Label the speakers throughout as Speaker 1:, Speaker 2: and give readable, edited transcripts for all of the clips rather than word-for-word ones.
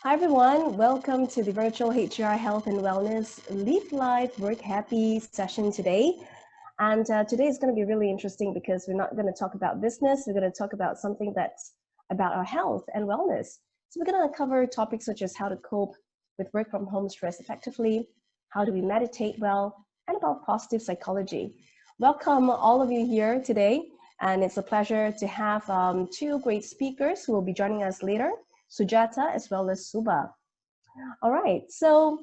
Speaker 1: Hi everyone, welcome to the virtual H.E.R Health and Wellness Live Life Work Happy session today. And today is going to be really interesting because we're not going to talk about business, we're going to talk about something that's about our health and wellness. So we're going to cover topics such as how to cope with work from home stress effectively, how do we meditate well, and about positive psychology. Welcome all of you here today, and it's a pleasure to have two great speakers who will be joining us later. Sujata as well as Subba. All right, so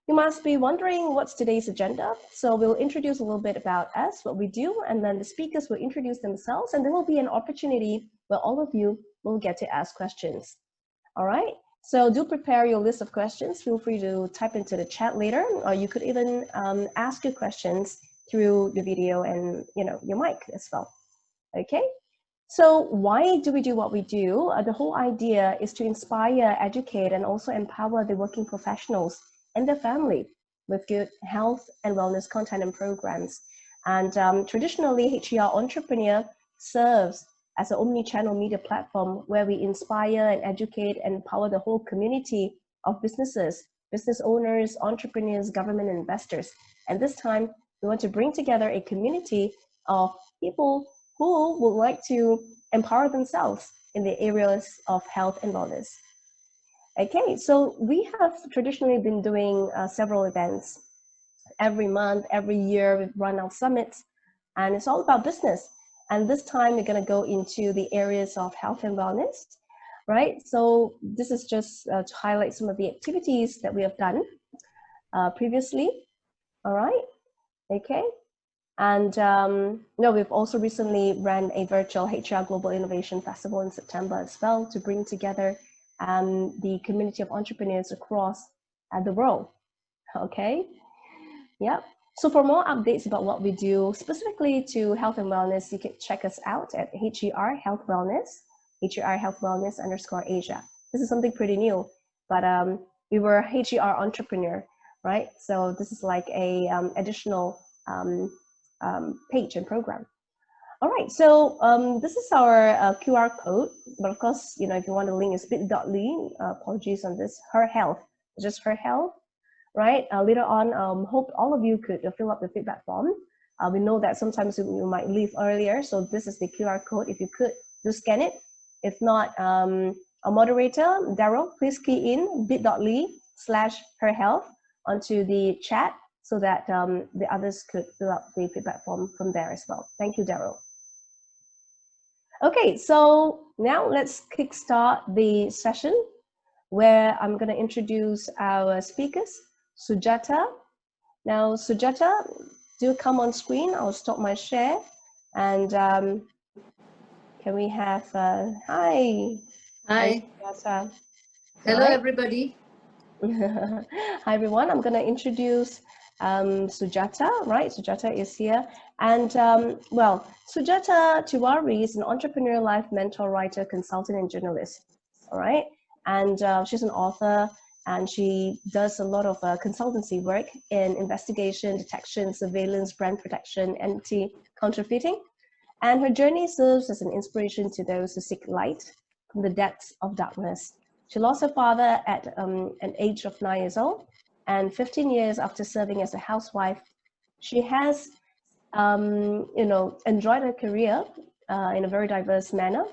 Speaker 1: you must be wondering what's today's agenda. So we'll introduce a little bit about us, what we do, and then the speakers will introduce themselves, and there will be an opportunity where all of you will get to ask questions. All right, so do prepare your list of questions. Feel free to type into the chat later, or you could even ask your questions through the video and your mic as well. Okay. So why do we do what we do? The whole idea is to inspire, educate, and also empower the working professionals and their family with good health and wellness content and programs. And traditionally, H.E.R Entrepreneur serves as an omni-channel media platform where we inspire and educate and empower the whole community of businesses, business owners, entrepreneurs, government investors. And this time, we want to bring together a community of people who would like to empower themselves in the areas of health and wellness. Okay, so we have traditionally been doing several events every month, every year. We run our summits, and it's all about business. And this time we're going to go into the areas of health and wellness, right? So this is just to highlight some of the activities that we have done previously. All right, okay. And we've also recently ran a virtual H.E.R Global Innovation Festival in September as well to bring together the community of entrepreneurs across the world. Okay, yeah. So for more updates about what we do, specifically to health and wellness, you can check us out at H.E.R Health Wellness, H.E.R Health Wellness _Asia. This is something pretty new, but we were H.E.R Entrepreneur, right? So this is like a additional page and program. All right, so this is our QR code, but of course, if you want the link, it's bit.ly. Apologies on this. Her Health, just Her Health, right? Later on, hope all of you could fill up the feedback form. We know that sometimes you might leave earlier, so this is the QR code. If you could, just scan it. If not, our moderator, Daryl, please key in bit.ly/Her Health onto the chat, so that the others could fill out the feedback form from there as well. Thank you, Daryl. Okay, so now let's kickstart the session where I'm going to introduce our speakers, Sujata. Now, Sujata, do come on screen. I'll stop my share. And can we have, hi.
Speaker 2: Hi.
Speaker 1: Sujata.
Speaker 2: Hello, everybody.
Speaker 1: Hi, everyone. I'm going to introduce Sujata, right? Sujata is here. And Sujata Tiwari is an entrepreneur, life mentor, writer, consultant, and journalist. All right. And she's an author, and she does a lot of consultancy work in investigation, detection, surveillance, brand protection, anti-counterfeiting. And her journey serves as an inspiration to those who seek light from the depths of darkness. She lost her father at an age of 9 years old, and 15 years after serving as a housewife, she has, enjoyed her career in a very diverse manner,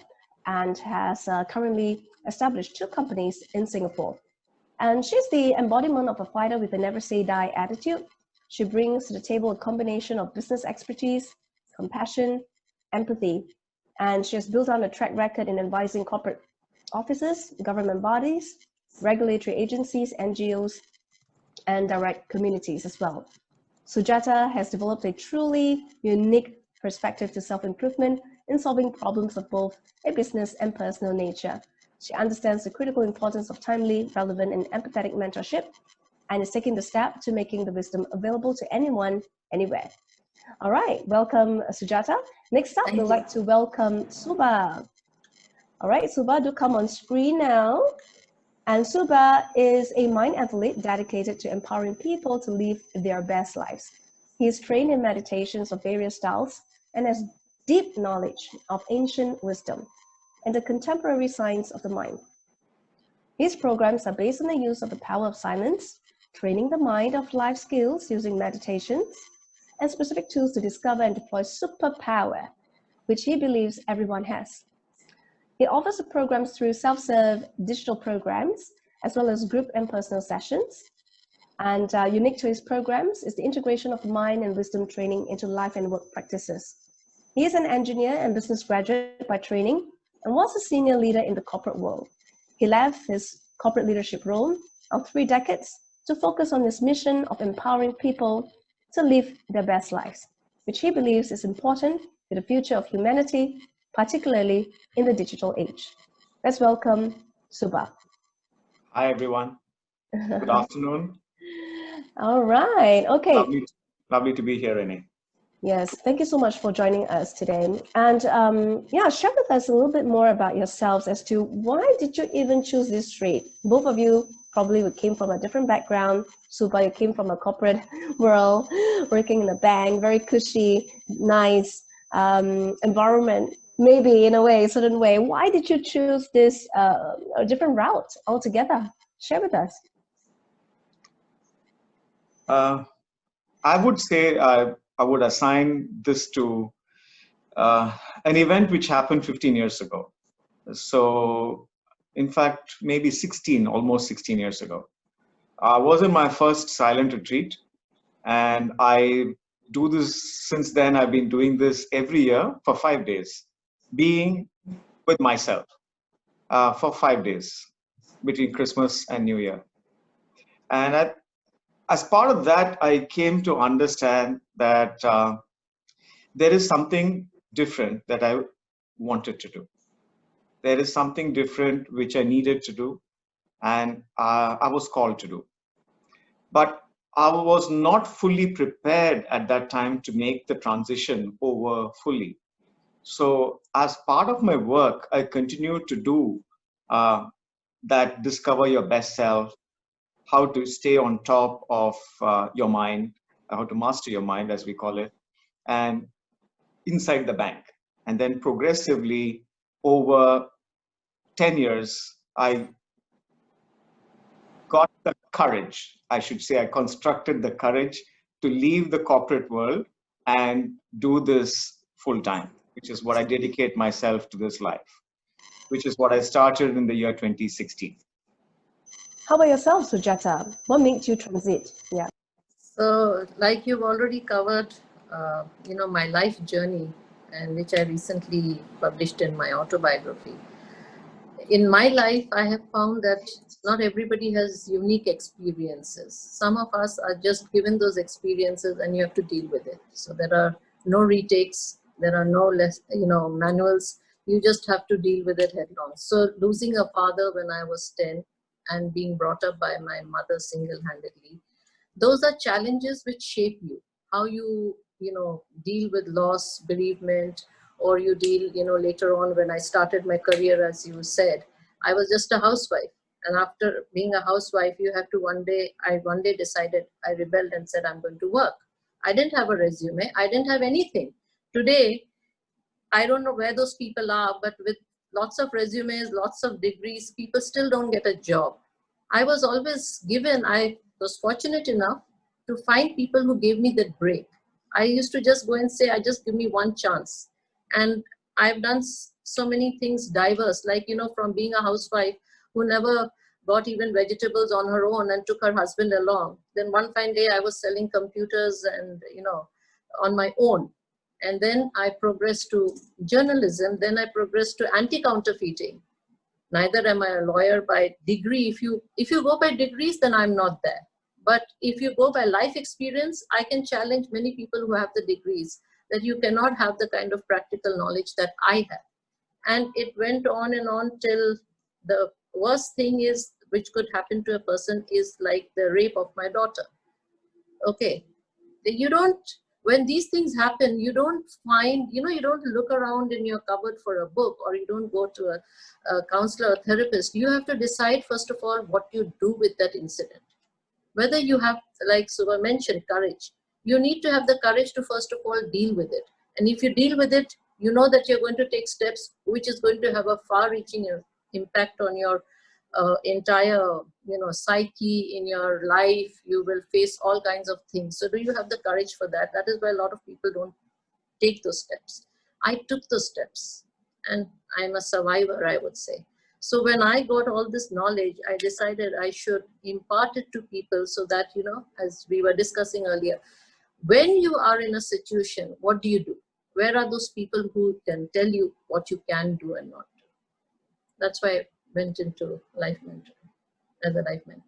Speaker 1: and has currently established 2 companies in Singapore. And she's the embodiment of a fighter with a never say die attitude. She brings to the table a combination of business expertise, compassion, empathy, and she has built on a track record in advising corporate offices, government bodies, regulatory agencies, NGOs, and direct communities as well. Sujata has developed a truly unique perspective to self-improvement in solving problems of both a business and personal nature. She understands the critical importance of timely, relevant, and empathetic mentorship, and is taking the step to making the wisdom available to anyone, anywhere. All right, welcome, Sujata. Next up, we'd like to welcome Subba. All right, Subba, do come on screen now. And Subba is a mind athlete dedicated to empowering people to live their best lives. He is trained in meditations of various styles and has deep knowledge of ancient wisdom and the contemporary science of the mind. His programs are based on the use of the power of silence, training the mind of life skills using meditations, and specific tools to discover and deploy superpower, which he believes everyone has. He offers the programs through self-serve digital programs, as well as group and personal sessions. And unique to his programs is the integration of mind and wisdom training into life and work practices. He is an engineer and business graduate by training and was a senior leader in the corporate world. He left his corporate leadership role of 3 decades to focus on his mission of empowering people to live their best lives, which he believes is important to the future of humanity, particularly in the digital age. Let's welcome Subba.
Speaker 3: Hi, everyone. Good afternoon.
Speaker 1: All right. Okay.
Speaker 3: Lovely to be here, Renee.
Speaker 1: Yes. Thank you so much for joining us today. And share with us a little bit more about yourselves as to why did you even choose this trade? Both of you probably came from a different background. Subba, you came from a corporate world, working in a bank, very cushy, nice environment. Maybe in a way, a certain way. Why did you choose this a different route altogether? Share with us.
Speaker 3: I would say I would assign this to an event which happened 15 years ago. So, in fact, maybe almost 16 years ago. I was in my first silent retreat, and I do this since then. I've been doing this every year for 5 days, being with myself for 5 days between Christmas and New Year. And as part of that, I came to understand that there is something different that I wanted to do. There is something different which I needed to do, and I was called to do. But I was not fully prepared at that time to make the transition over fully. So as part of my work, I continued to do that discover your best self, how to stay on top of your mind, how to master your mind, as we call it, and inside the bank. And then progressively over 10 years, I got the courage, I should say, I constructed the courage to leave the corporate world and do this full time, which is what I dedicate myself to this life, which is what I started in the year 2016.
Speaker 1: How about yourself, Sujata? What made you transit? Yeah.
Speaker 2: So, like you've already covered, my life journey, and which I recently published in my autobiography. In my life, I have found that not everybody has unique experiences. Some of us are just given those experiences, and you have to deal with it. So there are no retakes, there are no manuals. You just have to deal with it head on. So losing a father when I was 10 and being brought up by my mother single-handedly, those are challenges which shape you. How you deal with loss, bereavement, or you deal later on. When I started my career, as you said, I was just a housewife, and after being a housewife, you have to one day decided, I rebelled and said, I'm going to work. I didn't have a resume, I didn't have anything. Today, I don't know where those people are, but with lots of resumes, lots of degrees, people still don't get a job. I was always given, I was fortunate enough to find people who gave me that break. I used to just go and say, I just give me one chance. And I've done so many things diverse, like, from being a housewife who never got even vegetables on her own and took her husband along. Then one fine day I was selling computers and, on my own. And then I progressed to journalism. Then I progressed to anti-counterfeiting. Neither am I a lawyer by degree. If you go by degrees, then I'm not there. But if you go by life experience, I can challenge many people who have the degrees that you cannot have the kind of practical knowledge that I have. And it went on and on till the worst thing is, which could happen to a person, is like the rape of my daughter. Okay. You don't, when these things happen, you don't find, you don't look around in your cupboard for a book, or you don't go to a counselor or therapist. You have to decide, first of all, what you do with that incident. Whether you have, like Subba mentioned, courage. You need to have the courage to, first of all, deal with it. And if you deal with it, you know that you're going to take steps which is going to have a far-reaching impact on your entire, psyche in your life. You will face all kinds of things. So do you have the courage for that? That is why a lot of people don't take those steps. I took those steps, and I'm a survivor, I would say. So when I got all this knowledge, I decided I should impart it to people so that, as we were discussing earlier, when you are in a situation, what do you do? Where are those people who can tell you what you can do and not do? That's why I went into life mentor, as a life mentor.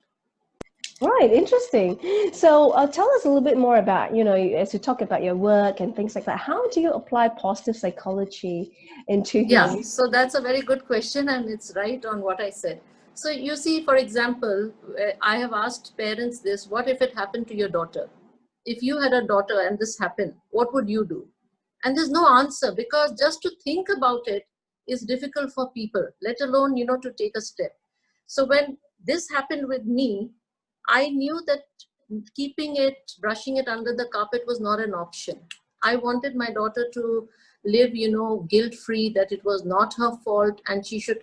Speaker 1: Right, interesting. So tell us a little bit more about, as you talk about your work and things like that, how do you apply positive psychology into
Speaker 2: Yeah,
Speaker 1: your...
Speaker 2: so that's a very good question, and it's right on what I said. So you see, for example, I have asked parents this: what if it happened to your daughter? If you had a daughter and this happened, what would you do? And there's no answer, because just to think about it is difficult for people, let alone, to take a step. So when this happened with me, I knew that keeping it, brushing it under the carpet was not an option. I wanted my daughter to live, guilt free, that it was not her fault and she should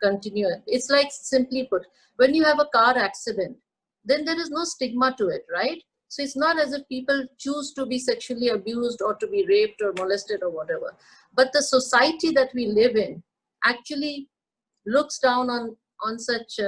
Speaker 2: continue. It's like, simply put, when you have a car accident, then there is no stigma to it, right? So it's not as if people choose to be sexually abused or to be raped or molested or whatever. But the society that we live in actually looks down on such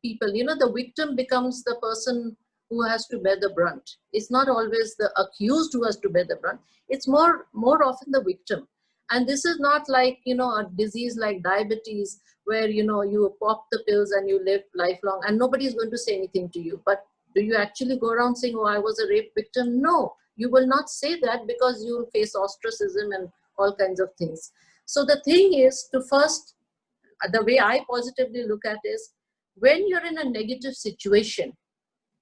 Speaker 2: people. The victim becomes the person who has to bear the brunt. It's not always the accused who has to bear the brunt. It's more often the victim. And this is not like, a disease like diabetes, where, you pop the pills and you live lifelong and nobody is going to say anything to you. But do you actually go around saying, oh, I was a rape victim? No, you will not say that, because you will face ostracism and all kinds of things. So the thing is to first, the way I positively look at is, when you're in a negative situation,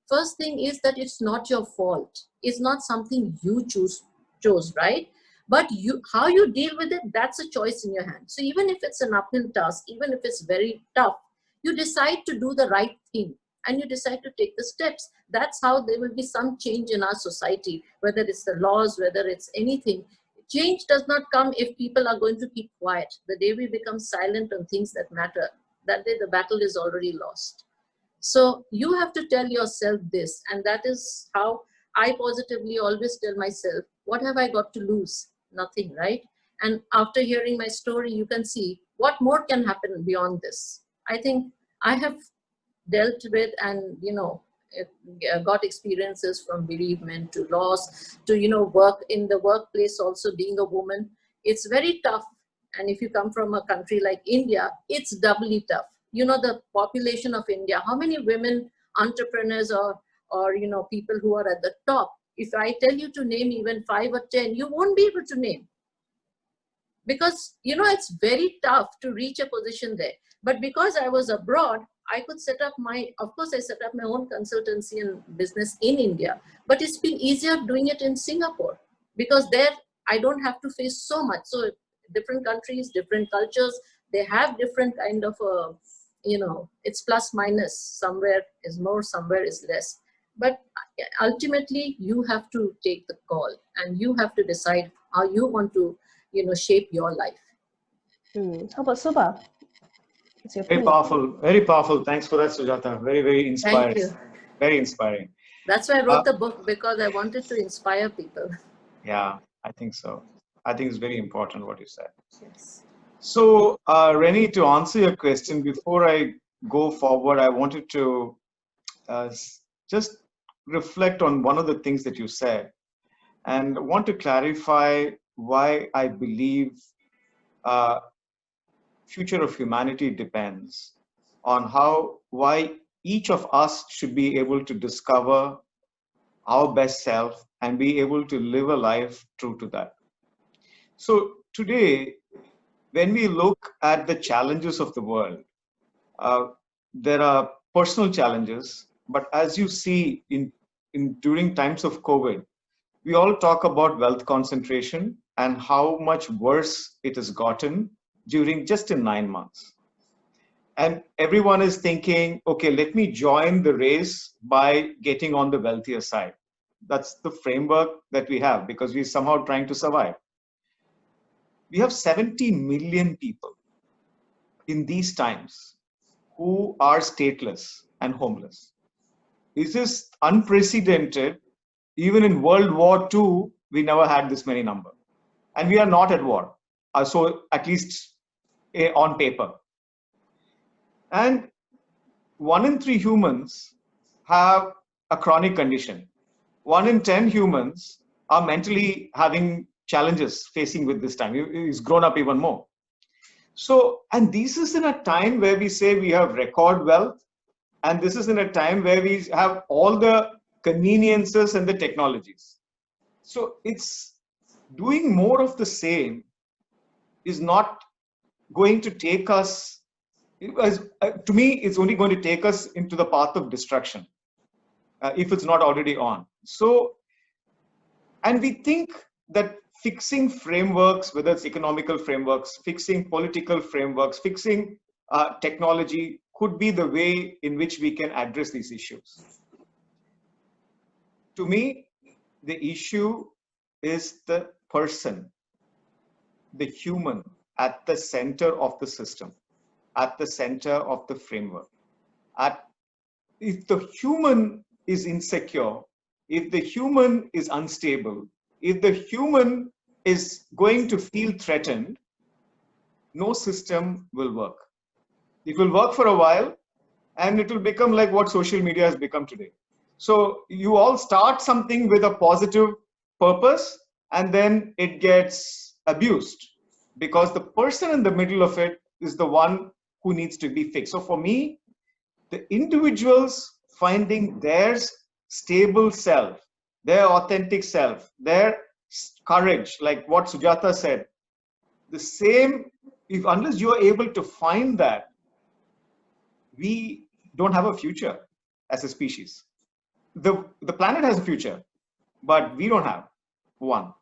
Speaker 2: first thing is that it's not your fault. It's not something you chose, right? But how you deal with it, that's a choice in your hand. So even if it's an uphill task, even if it's very tough, you decide to do the right thing and you decide to take the steps. That's how there will be some change in our society, whether it's the laws, whether it's anything. Change does not come if people are going to keep quiet. The day we become silent on things that matter, that day the battle is already lost. So you have to tell yourself this, and that is how I positively always tell myself, what have I got to lose? Nothing, right? And after hearing my story, you can see what more can happen beyond this. I think I have dealt with and, got experiences from bereavement to loss to, work in the workplace, also being a woman. It's very tough. And if you come from a country like India, it's doubly tough. The population of India, how many women entrepreneurs or people who are at the top, if I tell you to name even 5 or 10, you won't be able to name, because it's very tough to reach a position there. But because I was abroad, I could set up I set up my own consultancy and business in India, but it's been easier doing it in Singapore, because there I don't have to face so much. So different countries, different cultures, they have different kind of it's plus minus. Somewhere is more, somewhere is less. But ultimately you have to take the call and you have to decide how you want to shape your life.
Speaker 1: How about Subba? What's your
Speaker 3: Very
Speaker 1: opinion?
Speaker 3: powerful, very powerful. Thanks for that, Sujata. Very, very
Speaker 2: Thank
Speaker 3: inspiring.
Speaker 2: you.
Speaker 3: Very inspiring.
Speaker 2: That's why I wrote the book, because I wanted to inspire people.
Speaker 3: Yeah, I think so. I think it's very important what you said.
Speaker 2: Yes.
Speaker 3: So, Rennie, to answer your question, before I go forward, I wanted to just reflect on one of the things that you said, and want to clarify why I believe uh, future of humanity depends on why each of us should be able to discover our best self and be able to live a life true to that. So today, when we look at the challenges of the world, uh, there are personal challenges, but as you see during times of COVID, we all talk about wealth concentration and how much worse it has gotten during just in 9 months. And everyone is thinking, okay, let me join the race by getting on the wealthier side. That's the framework that we have, because we're somehow trying to survive. We have 70 million people in these times who are stateless and homeless. This is unprecedented. Even in World War II, we never had this many number. And we are not at war. So at least on paper. And 1 in 3 humans have a chronic condition. 1 in 10 humans are mentally having challenges facing with this time. It's grown up even more. So, and this is in a time where we say we have record wealth, and this is in a time where we have all the conveniences and the technologies. So it's doing more of the same is not going to take us, to me, it's only going to take us into the path of destruction if it's not already on. So, and we think that fixing frameworks, whether it's economical frameworks, fixing political frameworks, fixing technology could be the way in which we can address these issues. To me, the issue is the person, the human at the center of the system, at the center of the framework. If the human is insecure, if the human is unstable, if the human is going to feel threatened, no system will work. It will work for a while, and it will become like what social media has become today. So you all start something with a positive purpose, and then it gets abused because the person in the middle of it is the one who needs to be fixed. So for me, the individuals finding their stable self, their authentic self, their courage, like what Sujata said, the same, unless you are able to find that, we don't have a future as a species. The planet has a future, but we don't have one.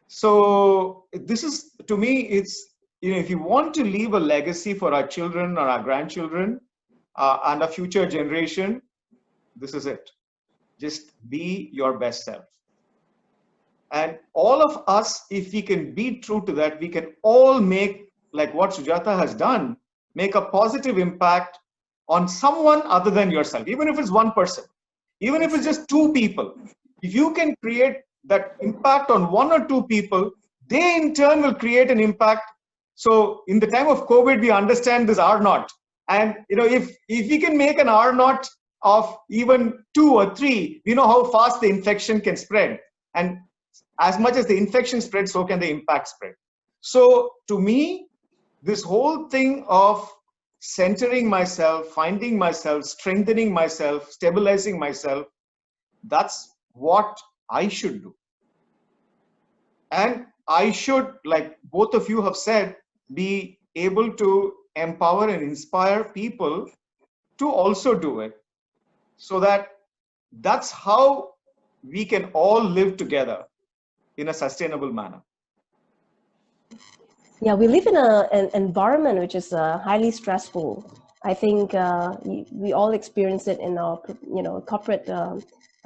Speaker 3: So this is, to me, it's, if you want to leave a legacy for our children or our grandchildren and a future generation, this is it. Just be your best self. And all of us, if we can be true to that, we can all make, like what Sujata has done, make a positive impact on someone other than yourself, even if it's one person, even if it's just 2 people. If you can create that impact on 1 or 2 people, they in turn will create an impact. So in the time of COVID, we understand this R naught. And if we can make an R naught of even 2 or 3, we know how fast the infection can spread. And as much as the infection spreads, so can the impact spread. So to me, this whole thing of centering myself, finding myself, strengthening myself, stabilizing myself, that's what I should do. And I should, like both of you have said, be able to empower and inspire people to also do it, so that's how we can all live together in a sustainable manner.
Speaker 1: Yeah, we live in an environment which is highly stressful. I think we all experience it in our corporate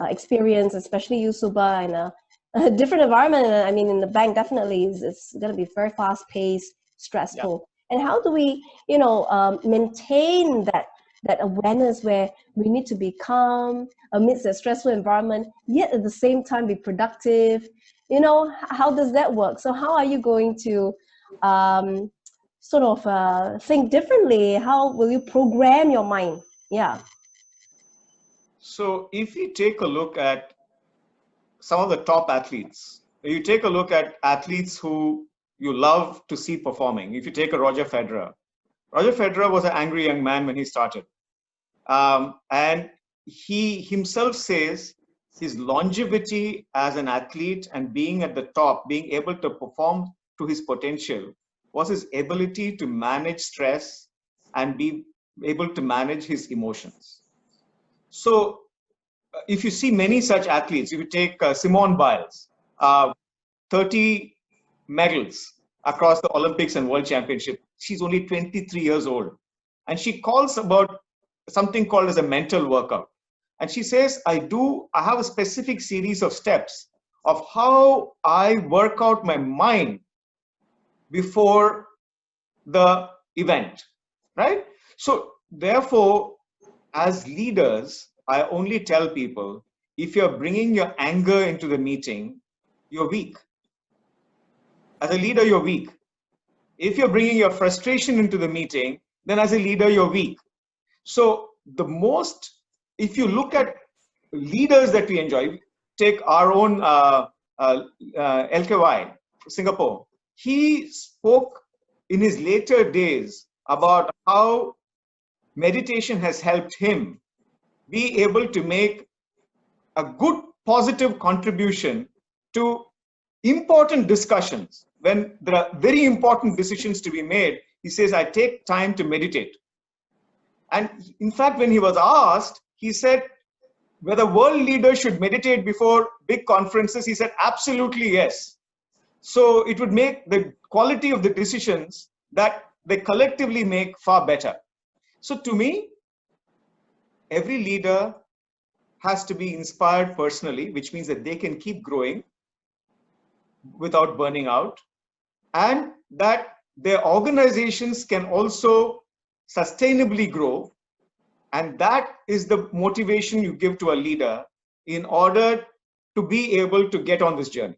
Speaker 1: experience, especially you, Subba, in a different environment. I mean, in the bank, definitely it's going to be very fast-paced, stressful. Yeah. And how do we, maintain that awareness where we need to be calm amidst a stressful environment, yet at the same time be productive? How does that work? So how are you going to think differently? How will you program your mind? Yeah.
Speaker 3: So if we take a look at some of the top athletes, you take a look at athletes who you love to see performing. If you take a Roger Federer was an angry young man when he started. And he himself says his longevity as an athlete and being at the top, being able to perform to his potential, was his ability to manage stress and be able to manage his emotions. So if you see many such athletes, if you take Simone Biles, 30 medals across the Olympics and World Championship, she's only 23 years old. And she calls about something called as a mental workout. And she says, I have a specific series of steps of how I work out my mind before the event, right? So therefore, as leaders, I only tell people, if you're bringing your anger into the meeting, you're weak. As a leader, you're weak. If you're bringing your frustration into the meeting, then as a leader, you're weak. So if you look at leaders that we enjoy, take our own LKY, Singapore. He spoke in his later days about how meditation has helped him be able to make a good positive contribution to important discussions. When there are very important decisions to be made, he says, I take time to meditate. And in fact, when he was asked, he said, whether world leaders should meditate before big conferences, he said, absolutely yes. So it would make the quality of the decisions that they collectively make far better. So to me, every leader has to be inspired personally, which means that they can keep growing without burning out, and that their organizations can also sustainably grow. And that is the motivation you give to a leader in order to be able to get on this journey.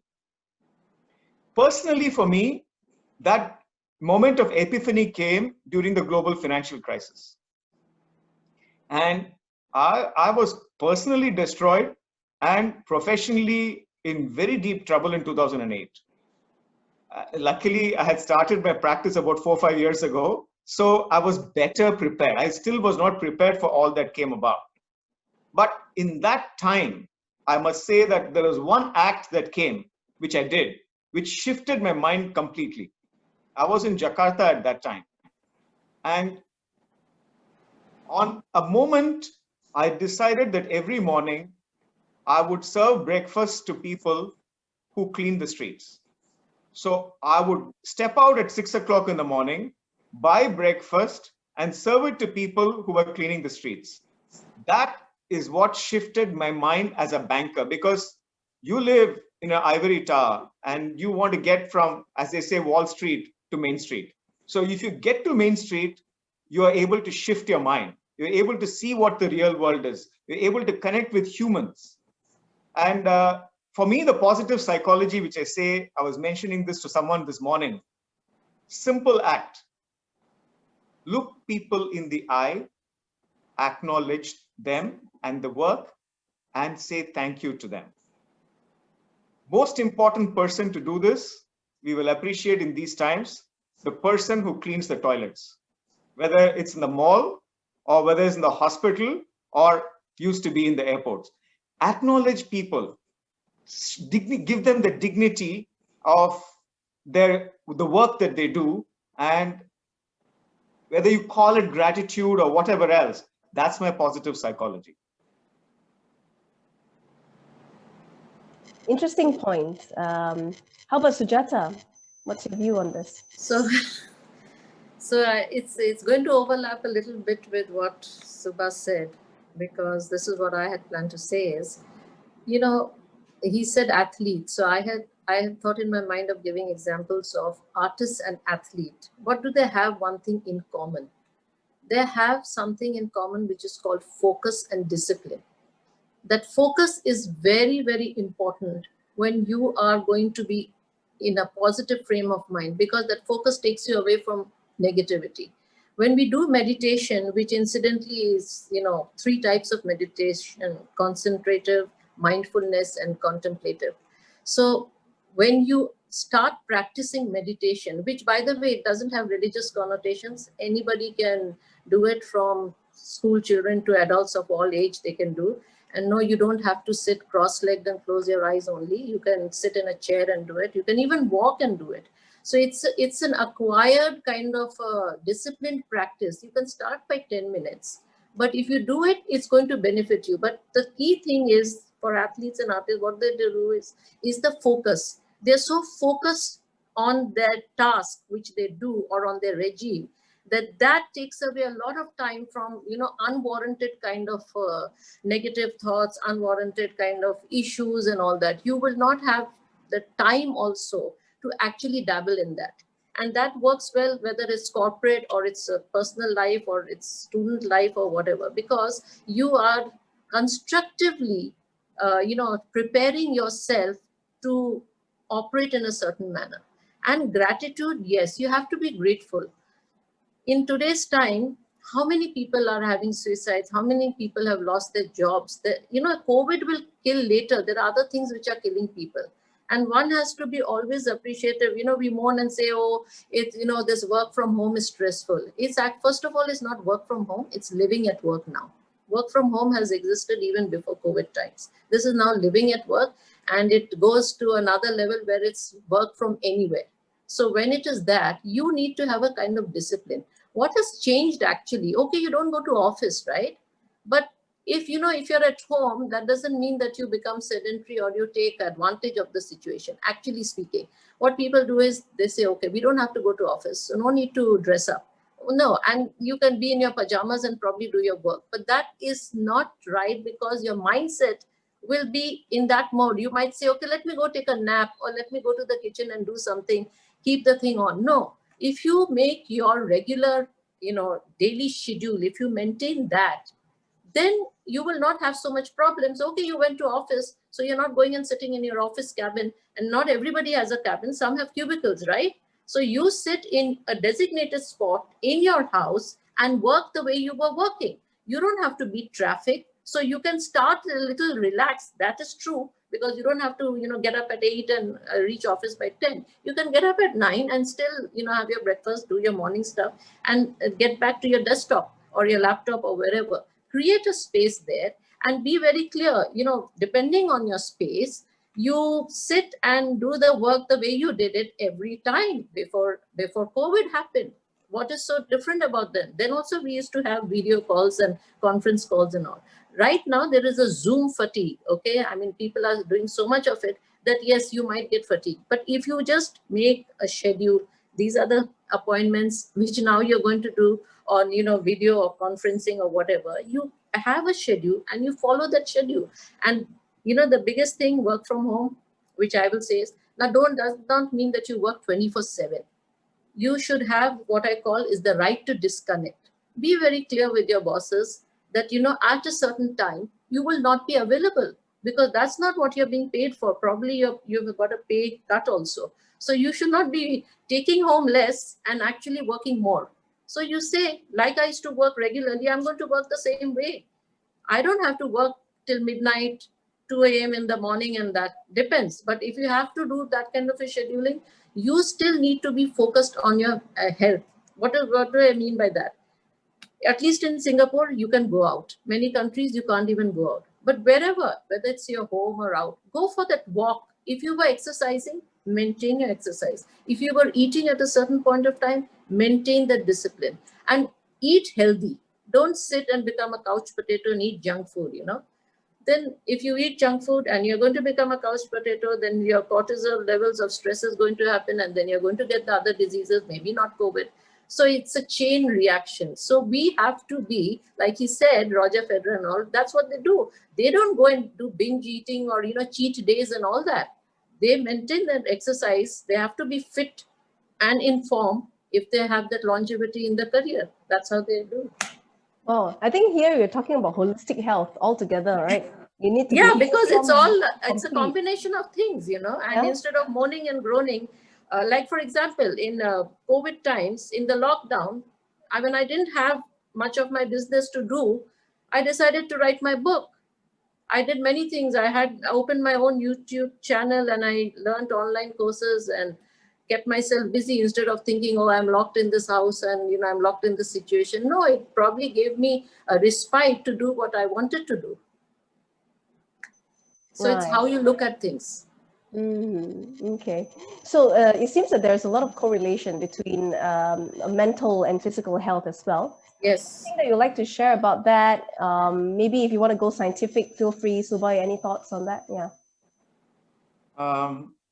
Speaker 3: Personally, for me, that moment of epiphany came during the global financial crisis. And I was personally destroyed and professionally in very deep trouble in 2008. Luckily, I had started my practice about 4 or 5 years ago. So I was better prepared. I still was not prepared for all that came about. But in that time, I must say that there was one act that came, which I did, which shifted my mind completely. I was in Jakarta at that time. And on a moment, I decided that every morning I would serve breakfast to people who clean the streets. So I would step out at 6 o'clock in the morning, buy breakfast, and serve it to people who were cleaning the streets. That is what shifted my mind as a banker, because you live in an ivory tower and you want to get from, as they say, Wall Street to Main Street. So if you get to Main Street, you are able to shift your mind. You're able to see what the real world is. You're able to connect with humans. And for me, the positive psychology, which I say, I was mentioning this to someone this morning, simple act. Look people in the eye, acknowledge them and the work, and say thank you to them. Most important person to do this, we will appreciate in these times, the person who cleans the toilets, whether it's in the mall or whether it's in the hospital or used to be in the airports. Acknowledge people, give them the dignity of the work that they do, and whether you call it gratitude or whatever else, that's my positive psychology.
Speaker 1: Interesting point. How about Sujata? What's your view on this?
Speaker 2: So, it's going to overlap a little bit with what Subba said, because this is what I had planned to say is, he said athlete. So I had thought in my mind of giving examples of artist and athlete. What do they have? One thing in common. They have something in common which is called focus and discipline. That focus is very, very important when you are going to be in a positive frame of mind, because that focus takes you away from negativity. When we do meditation, which incidentally is, 3 types of meditation: concentrative, mindfulness, and contemplative. So when you start practicing meditation, which by the way, it doesn't have religious connotations, anybody can do it, from school children to adults of all age, they can do. And no, you don't have to sit cross-legged and close your eyes only. You can sit in a chair and do it. You can even walk and do it. So it's an acquired kind of disciplined practice. You can start by 10 minutes. But if you do it, it's going to benefit you. But the key thing is, for athletes and artists, what they do is the focus. They're so focused on their task, which they do, or on their regime, that takes away a lot of time from, unwarranted kind of negative thoughts, unwarranted kind of issues and all that. You will not have the time also to actually dabble in that. And that works well, whether it's corporate or it's a personal life or it's student life or whatever, because you are constructively, preparing yourself to operate in a certain manner. And gratitude, yes, you have to be grateful. In today's time, how many people are having suicides? How many people have lost their jobs? COVID will kill later. There are other things which are killing people. And one has to be always appreciative. We mourn and say, oh, this work from home is stressful. First of all, it's not work from home. It's living at work now. Work from home has existed even before COVID times. This is now living at work, and it goes to another level where it's work from anywhere. So when it is that, you need to have a kind of discipline. What has changed actually? Okay, you don't go to office, right? But if you're at home, that doesn't mean that you become sedentary or you take advantage of the situation. Actually speaking, what people do is they say, okay, we don't have to go to office, so no need to dress up. No, and you can be in your pajamas and probably do your work. But that is not right, because your mindset will be in that mode. You might say, okay, let me go take a nap, or let me go to the kitchen and do something, keep the thing on. No, if you make your regular, daily schedule, if you maintain that, then you will not have so much problems. Okay, you went to office, so you're not going and sitting in your office cabin, and not everybody has a cabin. Some have cubicles, right? So you sit in a designated spot in your house and work the way you were working. You don't have to beat traffic. So you can start a little relaxed. That is true, because you don't have to, get up at 8 and reach office by 10. You can get up at 9 and still, have your breakfast, do your morning stuff, and get back to your desktop or your laptop or wherever. Create a space there and be very clear, depending on your space, you sit and do the work the way you did it every time before COVID happened. What is so different about them? Then also we used to have video calls and conference calls and all. Right now there is a Zoom fatigue. Okay, I mean, people are doing so much of it that yes, you might get fatigued. But if you just make a schedule, these are the appointments which now you're going to do on video or conferencing or whatever. You have a schedule and you follow that schedule. And the biggest thing, work from home, which I will say is, now does not mean that you work 24/7. You should have what I call is the right to disconnect. Be very clear with your bosses that at a certain time you will not be available, because that's not what you're being paid for. Probably you've got a pay cut also. So you should not be taking home less and actually working more. So you say, like I used to work regularly, I'm going to work the same way. I don't have to work till midnight, 2 a.m. in the morning, and that depends. But if you have to do that kind of a scheduling, you still need to be focused on your health. What do I mean by that? At least in Singapore, you can go out. Many countries, you can't even go out. But wherever, whether it's your home or out, go for that walk. If you were exercising, maintain your exercise. If you were eating at a certain point of time, maintain that discipline and eat healthy. Don't sit and become a couch potato and eat junk food, Then if you eat junk food and you're going to become a couch potato, then your cortisol levels of stress is going to happen, and then you're going to get the other diseases, maybe not COVID. So it's a chain reaction. So we have to be, like he said, Roger Federer and all, that's what they do. They don't go and do binge eating or, cheat days and all that. They maintain that exercise. They have to be fit and informed if they have that longevity in the career. That's how they do.
Speaker 1: Oh, I think here you're talking about holistic health altogether, right? You need to
Speaker 2: Yeah,
Speaker 1: be
Speaker 2: because it's a
Speaker 1: complete.
Speaker 2: combination of things, and
Speaker 1: Yeah.
Speaker 2: instead of moaning and groaning, like for example, in COVID times, in the lockdown, I didn't have much of my business to do, I decided to write my book. I did many things. I had opened my own YouTube channel and I learned online courses and kept myself busy instead of thinking, oh, I'm locked in this house and, I'm locked in this situation. No, it probably gave me a respite to do what I wanted to do. So it's how you look at things.
Speaker 1: Okay. So it seems that there's a lot of correlation between mental and physical health as well.
Speaker 2: Yes.
Speaker 1: Anything that you'd like to share about that? Maybe if you want to go scientific, feel free. Subba, any thoughts on that? Yeah.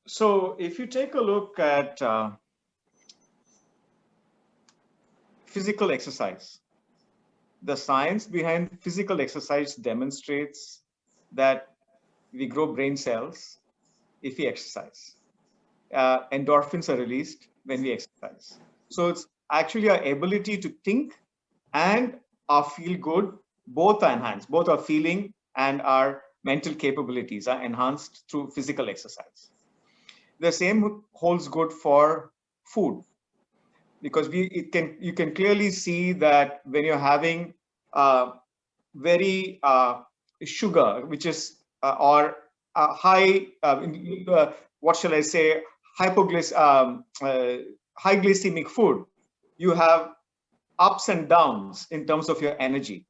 Speaker 3: So if you take a look at physical exercise, the science behind physical exercise demonstrates that we grow brain cells if we exercise. Endorphins are released when we exercise. So it's actually our ability to think and our feel good, both are enhanced, both our feeling and our mental capabilities are enhanced through physical exercise. The same holds good for food, because you can clearly see that when you're having very sugar, which is or high, what shall I say, high glycemic food, you have ups and downs in terms of your energy,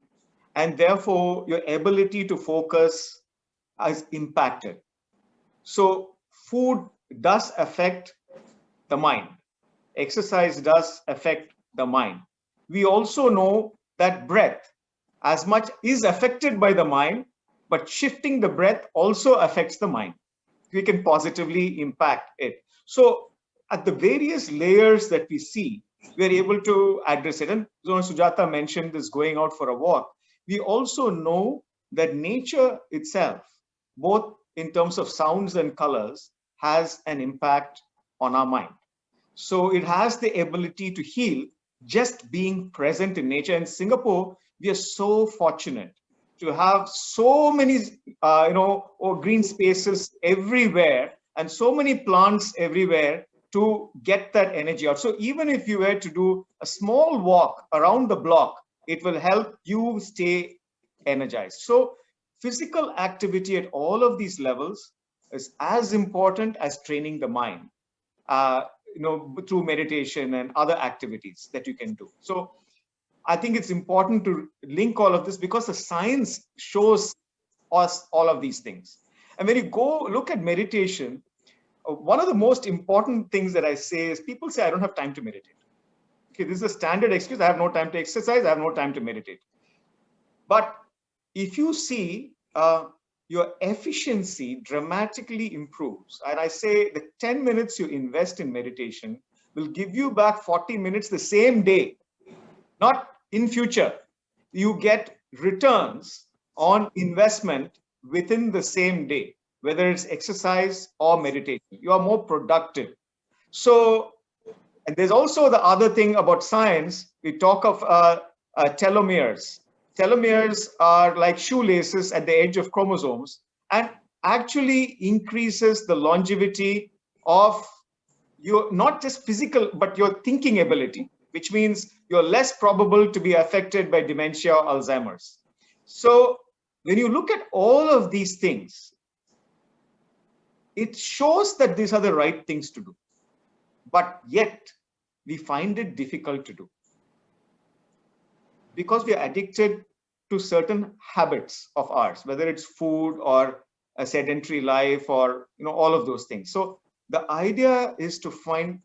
Speaker 3: and therefore your ability to focus is impacted. So food does affect the mind. Exercise does affect the mind. We also know that breath as much is affected by the mind, but shifting the breath also affects the mind. We can positively impact it. So at the various layers that we see, we're able to address it. And Sujata mentioned this going out for a walk. We also know that nature itself, both in terms of sounds and colors, has an impact on our mind. So it has the ability to heal just being present in nature. In Singapore, we are so fortunate to have so many, green spaces everywhere and so many plants everywhere to get that energy out. So even if you were to do a small walk around the block, it will help you stay energized. So physical activity at all of these levels is as important as training the mind. Through meditation and other activities that you can do. So I think it's important to link all of this because the science shows us all of these things. And when you go look at meditation, one of the most important things that I say is people say, I don't have time to meditate. Okay, this is a standard excuse. I have no time to exercise. I have no time to meditate. But if you see, your efficiency dramatically improves. And I say the 10 minutes you invest in meditation will give you back 40 minutes the same day, not in future. You get returns on investment within the same day, whether it's exercise or meditation. You are more productive. So, and there's also the other thing about science. We talk of telomeres. Telomeres are like shoelaces at the edge of chromosomes and actually increases the longevity of your, not just physical, but your thinking ability, which means you're less probable to be affected by dementia or Alzheimer's. So when you look at all of these things, it shows that these are the right things to do, but yet we find it difficult to do, because we are addicted to certain habits of ours, whether it's food or a sedentary life or all of those things. So the idea is to find,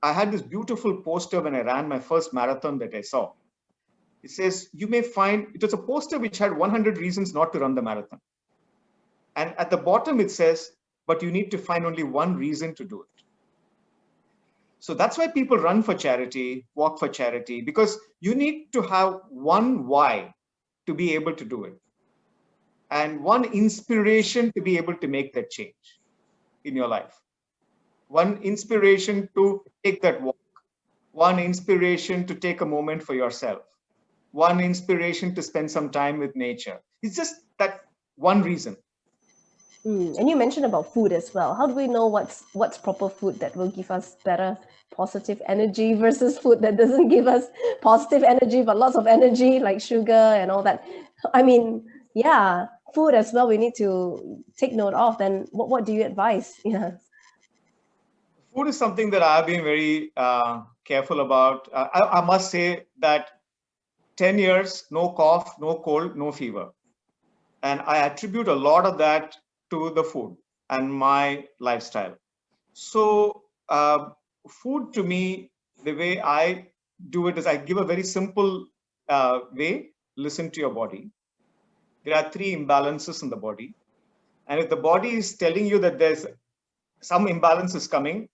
Speaker 3: I had this beautiful poster when I ran my first marathon that I saw. It says, you may find, it was a poster which had 100 reasons not to run the marathon. And at the bottom it says, but you need to find only one reason to do it. So that's why people run for charity, walk for charity, because you need to have one why to be able to do it, and one inspiration to be able to make that change in your life. One inspiration to take that walk, one inspiration to take a moment for yourself, one inspiration to spend some time with nature. It's just that one reason.
Speaker 1: And you mentioned about food as well. How do we know what's proper food that will give us better positive energy versus food that doesn't give us positive energy but lots of energy, like sugar and all that? I mean, yeah, food as well we need to take note of. Then what do you advise? Yeah.
Speaker 3: Food is something that I've been very careful about. I must say that 10 years, no cough, no cold, no fever. And I attribute a lot of that to the food and my lifestyle. So food to me, the way I do it is I give a very simple way. Listen to your body. There are 3 imbalances in the body. And if the body is telling you that there's some imbalance is coming,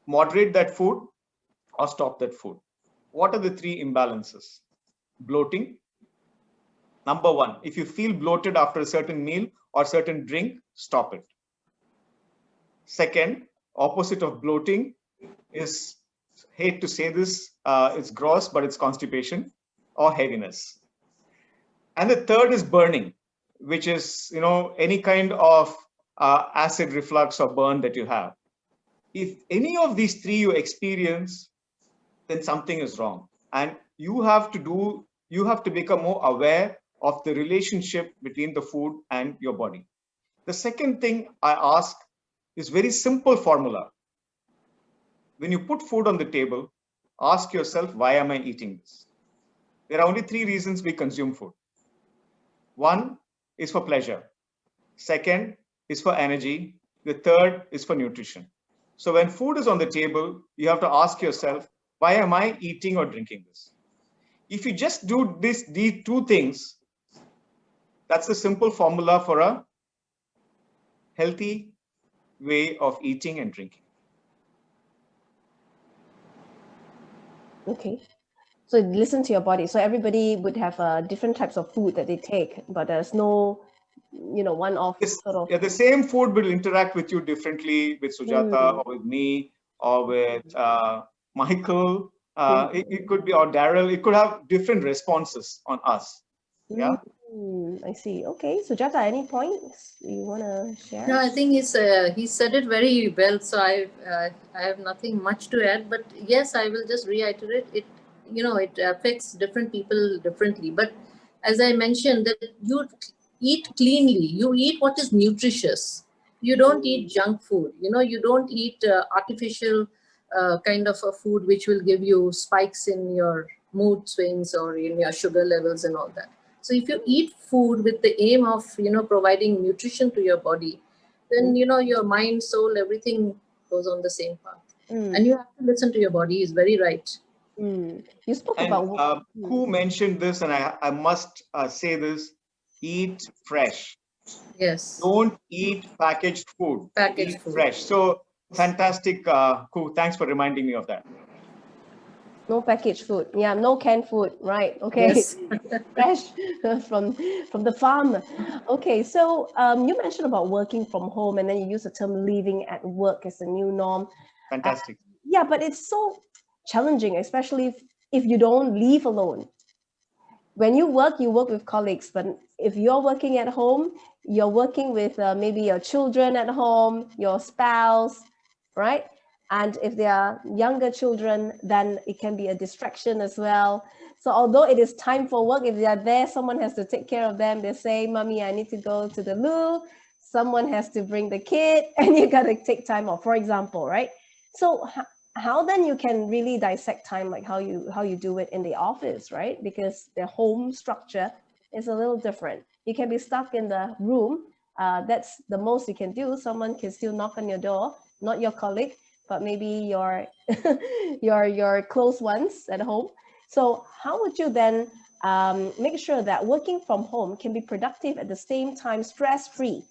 Speaker 3: moderate that food or stop that food. What are the 3 imbalances? Bloating. Number 1, if you feel bloated after a certain meal or certain drink, stop it. Second, opposite of bloating, is, hate to say this, it's gross, but it's constipation or heaviness. And the third is burning, which is, any kind of acid reflux or burn that you have. If any of these three you experience, then something is wrong. And you have to become more aware of the relationship between the food and your body. The second thing I ask is very simple formula. When you put food on the table, ask yourself, why am I eating this? There are only three reasons we consume food. One is for pleasure. Second is for energy. The third is for nutrition. So when food is on the table, you have to ask yourself, why am I eating or drinking this? If you just do these two things, that's the simple formula for a healthy way of eating and drinking.
Speaker 1: Okay. So listen to your body. So everybody would have different types of food that they take, but there's no, one-off sort of.
Speaker 3: Yeah, the same food will interact with you differently with Sujata or with me or with Michael. It could be, or Daryl. It could have different responses on us. Yeah.
Speaker 1: I see. Okay. Sujata, any points you want to share?
Speaker 2: No, I think he said it very well. So I have nothing much to add. But yes, I will just reiterate it. It affects different people differently. But as I mentioned, that you eat cleanly. You eat what is nutritious. You don't eat junk food. You don't eat artificial kind of a food which will give you spikes in your mood swings or in your sugar levels and all that. So if you eat food with the aim of providing nutrition to your body, then your mind, soul, everything goes on the same path. And you have to listen to your body. Is very right.
Speaker 1: You spoke
Speaker 3: And
Speaker 1: about
Speaker 3: who mentioned this, and I must say this: eat fresh.
Speaker 2: Yes.
Speaker 3: Don't eat packaged food.
Speaker 2: Packaged
Speaker 3: Eat
Speaker 2: food.
Speaker 3: fresh. So fantastic, Ku. Thanks for reminding me of that.
Speaker 1: no packaged food. Yeah, no canned food. Right. Okay.
Speaker 2: Yes.
Speaker 1: Fresh from the farm. Okay. So you mentioned about working from home, and then you use the term "living at work" as a new norm.
Speaker 3: Fantastic.
Speaker 1: Yeah, but it's so challenging, especially if you don't live alone. When you work with colleagues, but if you're working at home, you're working with maybe your children at home, your spouse, right? And if they are younger children, then it can be a distraction as well. So although it is time for work, if they are there, someone has to take care of them. They say, "Mommy, I need to go to the loo." Someone has to bring the kid, and you got to take time off, for example, right? So how then you can really dissect time, like how you do it in the office, right? Because the home structure is a little different. You can be stuck in the room. That's the most you can do. Someone can still knock on your door, not your colleague, but maybe your your close ones at home. So how would you then make sure that working from home can be productive at the same time, stress-free?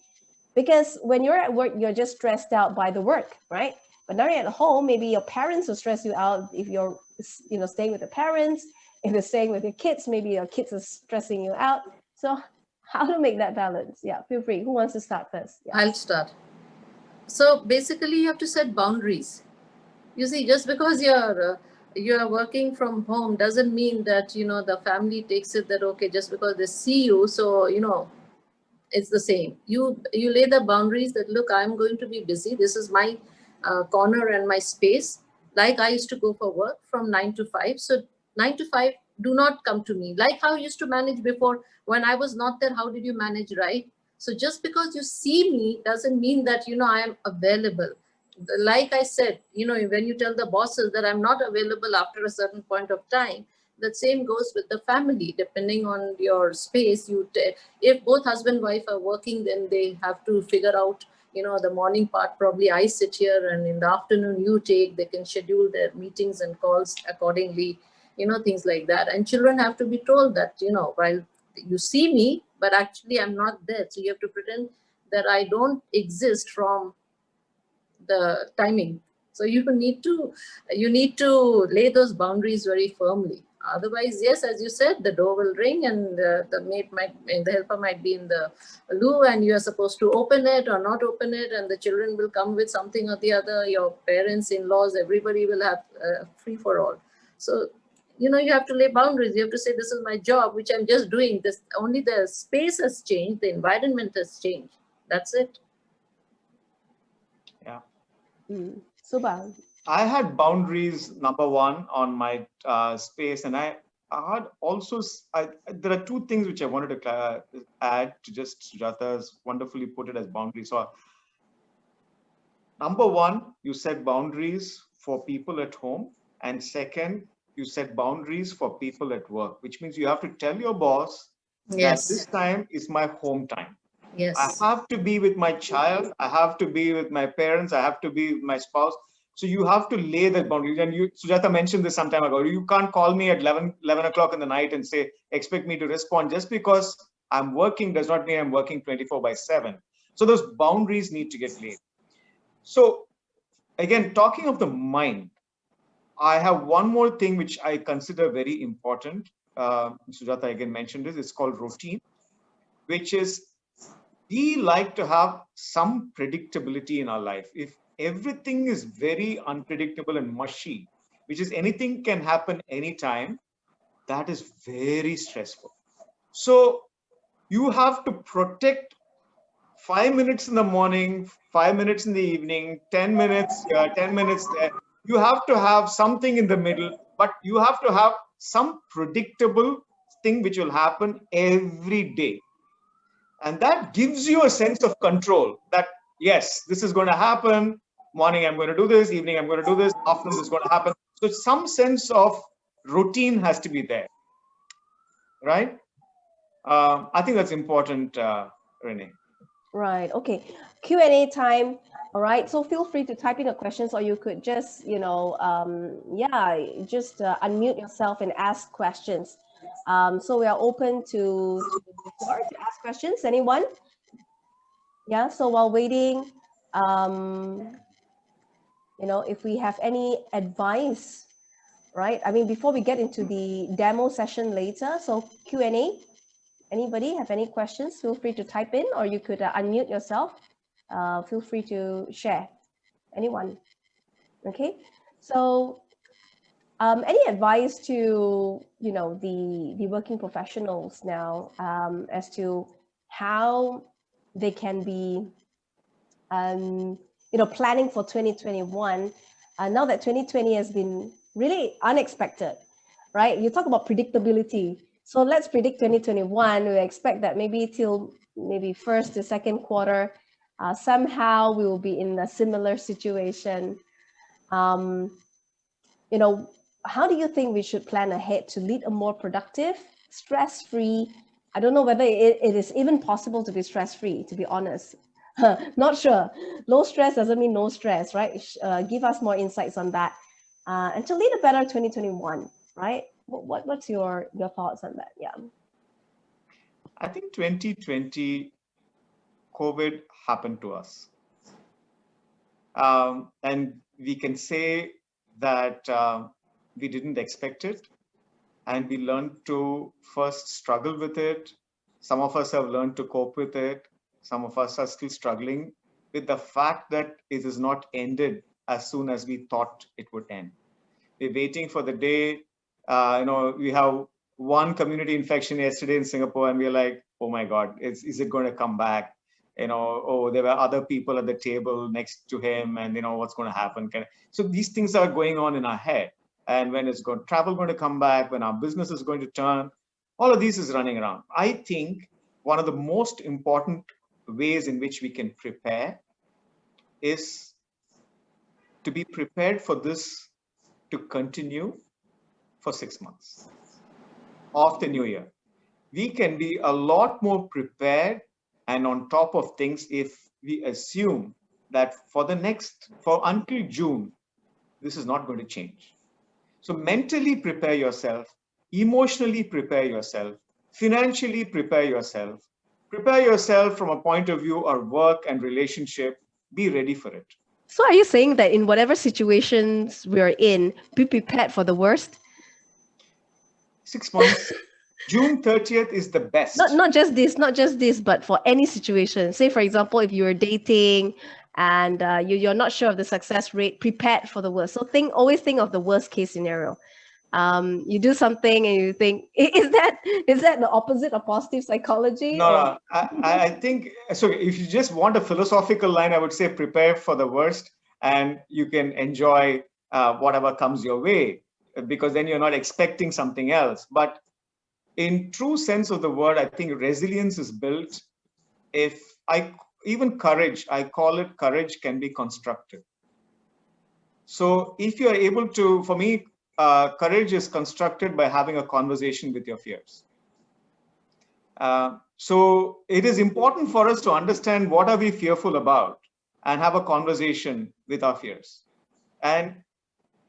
Speaker 1: Because when you're at work, you're just stressed out by the work, right? But now you're at home, maybe your parents will stress you out if you're, staying with the parents. If you're staying with your kids, maybe your kids are stressing you out. So how to make that balance? Yeah, feel free. Who wants to start first? Yeah.
Speaker 2: I'll start. So basically, you have to set boundaries. You see, just because you're working from home doesn't mean that the family takes it that okay, just because they see you, so it's the same. You lay the boundaries that look, I'm going to be busy. This is my corner and my space. Like I used to go for work from 9 to 5. So 9 to 5, do not come to me. Like how I used to manage before when I was not there. How did you manage, right? So just because you see me doesn't mean that I am available. Like I said, when you tell the bosses that I'm not available after a certain point of time, the same goes with the family. Depending on your space, if both husband and wife are working, then they have to figure out the morning part probably I sit here, and in the afternoon you take. They can schedule their meetings and calls accordingly, things like that. And children have to be told that while you see me, but actually I'm not there, so you have to pretend that I don't exist from the timing. So you need to lay those boundaries very firmly. Otherwise, yes, as you said, the door will ring and the helper might be in the loo, and you are supposed to open it or not open it, and the children will come with something or the other. Your parents, in-laws, everybody will have free for all. So, you have to lay boundaries. You have to say, this is my job, which I'm just doing. This only the space has changed, the environment has changed. That's it.
Speaker 3: Yeah.
Speaker 1: Subba.
Speaker 3: I had boundaries, number one, on my space, and I had also. There are two things which I wanted to add to just Sujata's wonderfully put it as boundaries. So, number one, you set boundaries for people at home, and second, you set boundaries for people at work, which means you have to tell your boss that this
Speaker 2: Yes.
Speaker 3: time is my home time. I
Speaker 2: Yes.
Speaker 3: have to be with my child. I have to be with my parents. I have to be with my spouse. So you have to lay that boundary. And Sujata mentioned this some time ago. You can't call me at 11 o'clock in the night and say, expect me to respond. Just because I'm working does not mean I'm working 24/7. So those boundaries need to get laid. So again, talking of the mind, I have one more thing which I consider very important. Sujata again mentioned this. It's called routine, which is we like to have some predictability in our life. If everything is very unpredictable and mushy, which is anything can happen anytime, that is very stressful. So you have to protect 5 minutes in the morning, 5 minutes in the evening, 10 minutes here, 10 minutes there. You have to have something in the middle, but you have to have some predictable thing which will happen every day. And that gives you a sense of control that, yes, this is going to happen. Morning, I'm going to do this. Evening, I'm going to do this. Afternoon, this is going to happen. So some sense of routine has to be there, right? I think that's important, Renee.
Speaker 1: Right. Okay. Q&A time. All right. So feel free to type in the questions, or you could just, just unmute yourself and ask questions. So we are open to the floor to ask questions. Anyone? Yeah. So while waiting, if we have any advice, right? I mean, before we get into the demo session later, so Q&A. Anybody have any questions? Feel free to type in, or you could unmute yourself. Feel free to share. Anyone? Okay. So, any advice to the working professionals now as to how they can be planning for 2021? Now that 2020 has been really unexpected, right? You talk about predictability. So let's predict 2021. We expect that maybe till maybe first to second quarter, somehow we will be in a similar situation. How do you think we should plan ahead to lead a more productive, stress-free? I don't know whether it is even possible to be stress-free, to be honest. Not sure. Low stress doesn't mean no stress, right? Give us more insights on that. And to lead a better 2021, right? What's your thoughts on that? Yeah.
Speaker 3: I think 2020, COVID happened to us. And we can say that we didn't expect it. And we learned to first struggle with it. Some of us have learned to cope with it. Some of us are still struggling with the fact that it is not ended as soon as we thought it would end. We're waiting for the day. We have one community infection yesterday in Singapore, and we're like, oh my God, is it going to come back? Oh, there were other people at the table next to him, and what's going to happen? So these things are going on in our head. And when is travel going to come back? When our business is going to turn? All of this is running around. I think one of the most important ways in which we can prepare is to be prepared for this to continue for 6 months of the new year. We can be a lot more prepared and on top of things if we assume that for until June, this is not going to change. So mentally prepare yourself, emotionally prepare yourself, financially prepare yourself from a point of view of work and relationship, be ready for it.
Speaker 1: So are you saying that in whatever situations we're in, be prepared for the worst?
Speaker 3: 6 months. June 30th is the best.
Speaker 1: Not just this, but for any situation. Say, for example, if you're dating and you're not sure of the success rate, prepared for the worst. So always think of the worst case scenario. You do something and you think, is that the opposite of positive psychology?
Speaker 3: No, I think so. If you just want a philosophical line, I would say prepare for the worst, and you can enjoy whatever comes your way, because then you're not expecting something else. But in true sense of the word, I think resilience is built. Even courage, I call it courage, can be constructed. So if you are able to, for me, courage is constructed by having a conversation with your fears. So it is important for us to understand what are we fearful about and have a conversation with our fears, and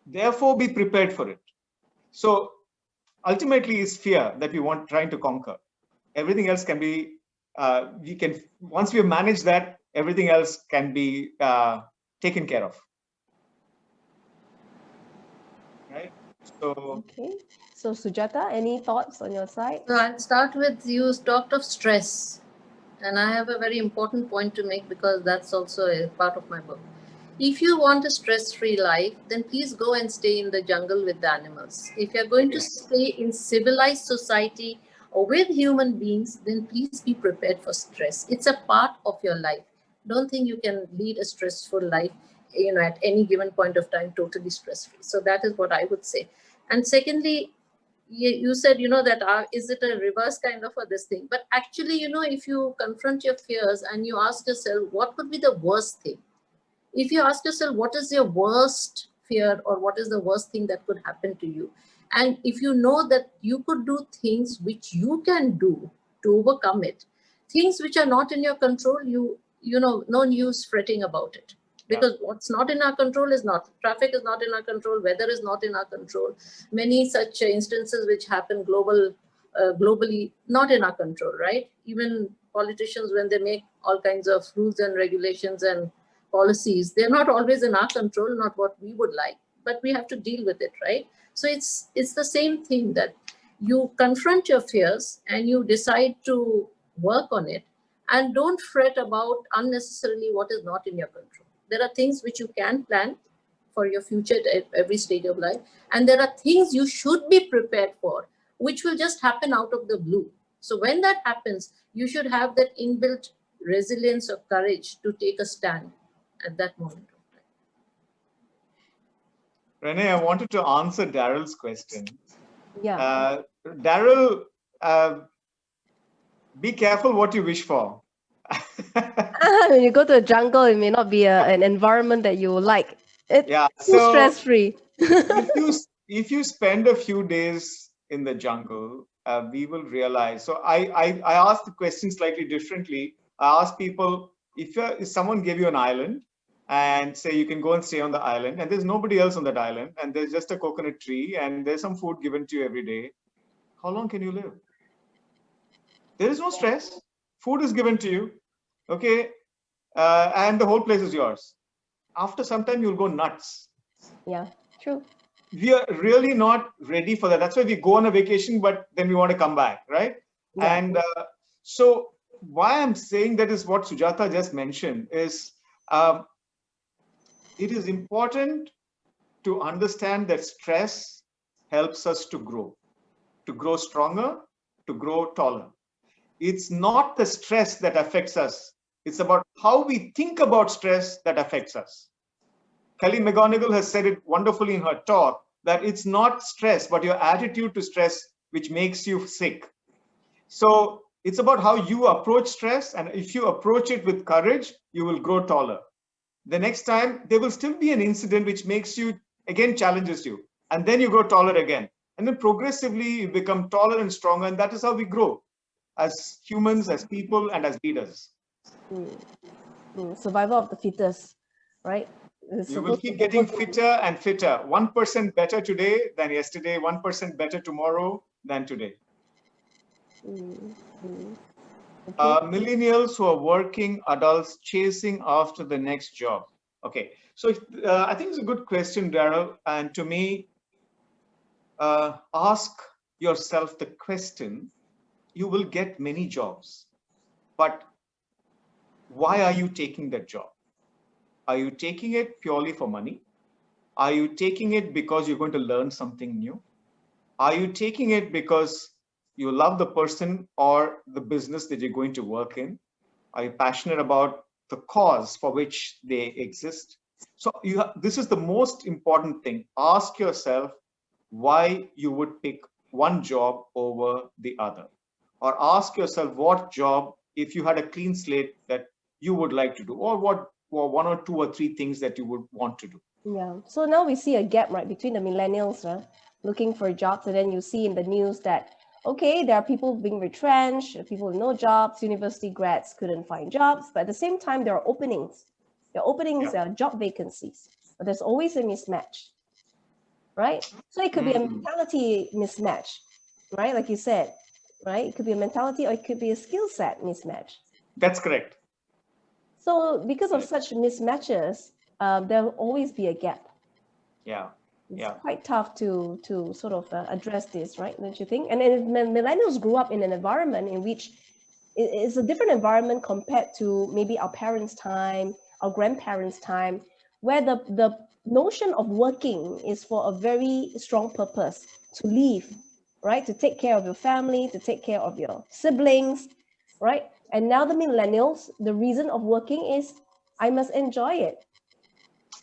Speaker 3: therefore be prepared for it. So ultimately, it's fear that we want trying to conquer. Everything else can be, once we manage that, everything else can be taken care of. Right? So,
Speaker 1: okay. So Sujata, any thoughts on your side?
Speaker 2: So I'll start with, you talked of stress. And I have a very important point to make, because that's also a part of my book. If you want a stress-free life, then please go and stay in the jungle with the animals. If you're going to stay in civilized society or with human beings, then please be prepared for stress. It's a part of your life. Don't think you can lead a stressful life, at any given point of time, totally stress-free. So that is what I would say. And secondly, you said, that is it a reverse kind of a this thing? But actually, if you confront your fears and you ask yourself, what could be the worst thing? If you ask yourself, what is your worst fear, or what is the worst thing that could happen to you? And if you know that you could do things which you can do to overcome it, things which are not in your control, no use fretting about it. Because what's not in our control is not. Traffic is not in our control. Weather is not in our control. Many such instances which happen globally, not in our control, right? Even politicians, when they make all kinds of rules and regulations and policies, they're not always in our control, not what we would like, but we have to deal with it, right? So it's the same thing, that you confront your fears and you decide to work on it, and don't fret about unnecessarily what is not in your control. There are things which you can plan for your future at every stage of life, and there are things you should be prepared for, which will just happen out of the blue. So when that happens, you should have that inbuilt resilience or courage to take a stand at that moment of time.
Speaker 3: Renee, I wanted to answer Daryl's question.
Speaker 1: Yeah.
Speaker 3: Daryl, be careful what you wish for.
Speaker 1: When you go to a jungle, it may not be an environment that you like. It's too stress-free.
Speaker 3: if you spend a few days in the jungle, we will realize. So I asked the question slightly differently. I asked people, if someone gave you an island and say you can go and stay on the island, and there's nobody else on that island, and there's just a coconut tree, and there's some food given to you every day, how long can you live? There is no stress. Food is given to you, okay, and the whole place is yours. After some time, you'll go nuts.
Speaker 1: Yeah, true.
Speaker 3: We are really not ready for that. That's why we go on a vacation, but then we want to come back, right? Yeah. And so why I'm saying that is what Sujata just mentioned is, it is important to understand that stress helps us to grow stronger, to grow taller. It's not the stress that affects us. It's about how we think about stress that affects us. Kelly McGonigal has said it wonderfully in her talk, that it's not stress, but your attitude to stress which makes you sick. So it's about how you approach stress. And if you approach it with courage, you will grow taller. The next time, there will still be an incident which makes you, again, challenges you. And then you grow taller again. And then progressively, you become taller and stronger. And that is how we grow as humans, as people, and as leaders.
Speaker 1: Survival of the fittest, right?
Speaker 3: You will keep getting fitter and fitter. 1% better today than yesterday, 1% better tomorrow than today. Okay. Millennials who are working adults chasing after the next job. Okay, so I think it's a good question, Daryl. And to me, ask yourself the question, you will get many jobs, but why are you taking that job? Are you taking it purely for money? Are you taking it because you're going to learn something new? Are you taking it because you love the person or the business that you're going to work in? Are you passionate about the cause for which they exist? So this is the most important thing. Ask yourself why you would pick one job over the other. Or ask yourself what job, if you had a clean slate, that you would like to do, or what one or two or three things that you would want to do.
Speaker 1: Yeah. So now we see a gap, right, between the millennials looking for jobs, and then you see in the news that, okay, there are people being retrenched, people with no jobs, university grads couldn't find jobs, but at the same time, there are openings. There are openings, there are job vacancies, but there's always a mismatch, right? So it could be a mentality mismatch, right? Like you said, right? It could be a mentality or it could be a skill set mismatch.
Speaker 3: That's correct.
Speaker 1: So because of such mismatches, there will always be a gap.
Speaker 3: Yeah.
Speaker 1: It's quite tough to sort of address this, right? Don't you think? And millennials grew up in an environment in which it's a different environment compared to maybe our parents' time, our grandparents' time, where the notion of working is for a very strong purpose, to live, right? To take care of your family, to take care of your siblings, right? And now the millennials, the reason of working is I must enjoy it,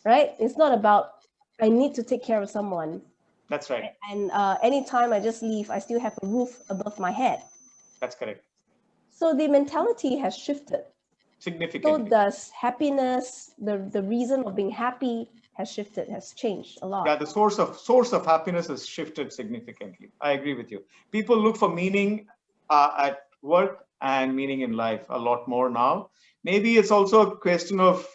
Speaker 1: right? It's not about I need to take care of someone.
Speaker 3: That's right.
Speaker 1: And anytime I just leave, I still have a roof above my head.
Speaker 3: That's correct.
Speaker 1: So the mentality has shifted.
Speaker 3: Significantly.
Speaker 1: So does happiness, the reason of being happy has shifted, has changed a lot.
Speaker 3: Yeah, the source of happiness has shifted significantly. I agree with you. People look for meaning at work and meaning in life a lot more now. Maybe it's also a question of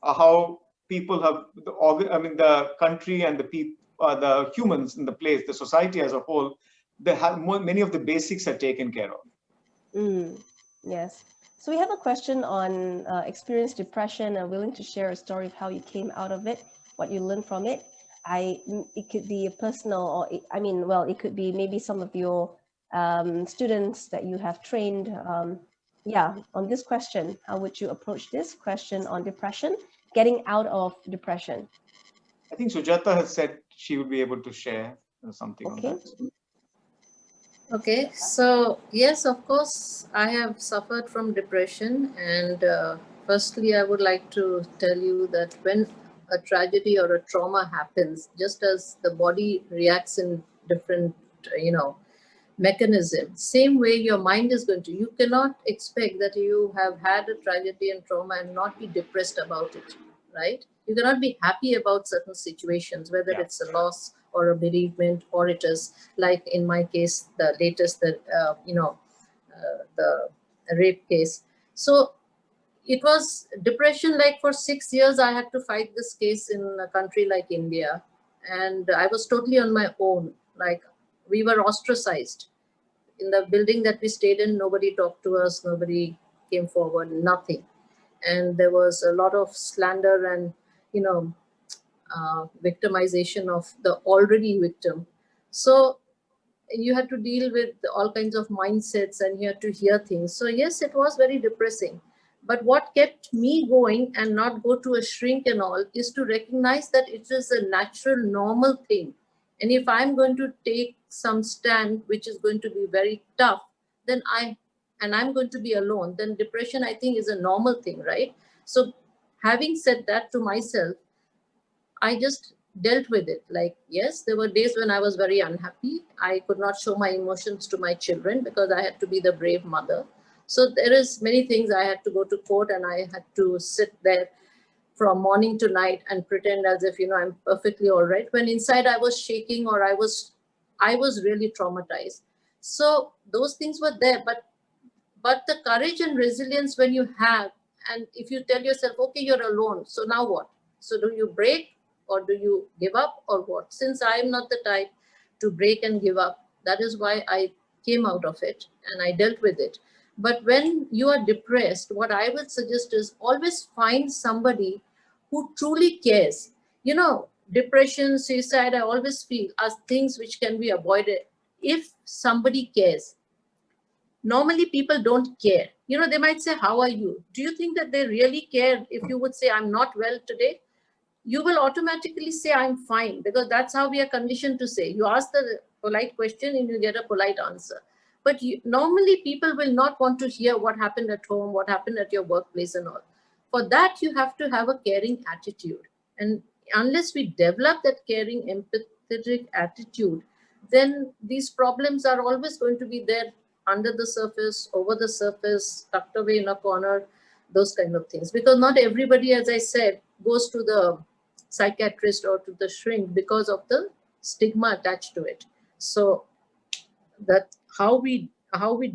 Speaker 3: how people have the country and the people, the humans in the place, the society as a whole. They have many of the basics are taken care of.
Speaker 1: Yes. So we have a question on experienced depression and willing to share a story of how you came out of it, what you learned from it. It could be a personal, or it could be maybe some of your students that you have trained. On this question, how would you approach this question on depression, getting out of depression?
Speaker 3: I think Sujata has said she would be able to share something on that.
Speaker 2: Okay, so yes, of course, I have suffered from depression, and firstly, I would like to tell you that when a tragedy or a trauma happens, just as the body reacts in different, mechanism, same way your mind is going to. You cannot expect that you have had a tragedy and trauma and not be depressed about it, right? You cannot be happy about certain situations, whether it's a loss or a bereavement, or it is like in my case, the latest, the rape case. So it was depression. Like for 6 years, I had to fight this case in a country like India, and I was totally on my own. Like we were ostracized in the building that we stayed in. Nobody talked to us, nobody came forward, nothing. And there was a lot of slander and victimization of the already victim. So you had to deal with all kinds of mindsets and you had to hear things. So yes, it was very depressing. But what kept me going and not go to a shrink and all is to recognize that it is a natural, normal thing. And if I'm going to take some stand, which is going to be very tough, then I'm going to be alone, then depression, I think, is a normal thing, right? So having said that to myself, I just dealt with it. Like, yes, there were days when I was very unhappy. I could not show my emotions to my children because I had to be the brave mother. So there is many things. I had to go to court and I had to sit there from morning to night and pretend as if, I'm perfectly all right. When inside I was shaking, or I was really traumatized. So those things were there, but the courage and resilience when you have, and if you tell yourself, okay, you're alone, so now what? So do you break or do you give up or what? Since I am not the type to break and give up, that is why I came out of it and I dealt with it. But when you are depressed, what I would suggest is always find somebody who truly cares. Depression, suicide, I always feel are things which can be avoided if somebody cares. Normally people don't care. You know, they might say, how are you? Do you think that they really care if you would say, I'm not well today? You will automatically say, I'm fine, because that's how we are conditioned to say. You ask the polite question and you get a polite answer. But normally people will not want to hear what happened at home, what happened at your workplace and all. For that, you have to have a caring attitude. And unless we develop that caring, empathetic attitude, then these problems are always going to be there, under the surface, over the surface, tucked away in a corner, those kind of things. Because not everybody, as I said, goes to the psychiatrist or to the shrink because of the stigma attached to it. So that how we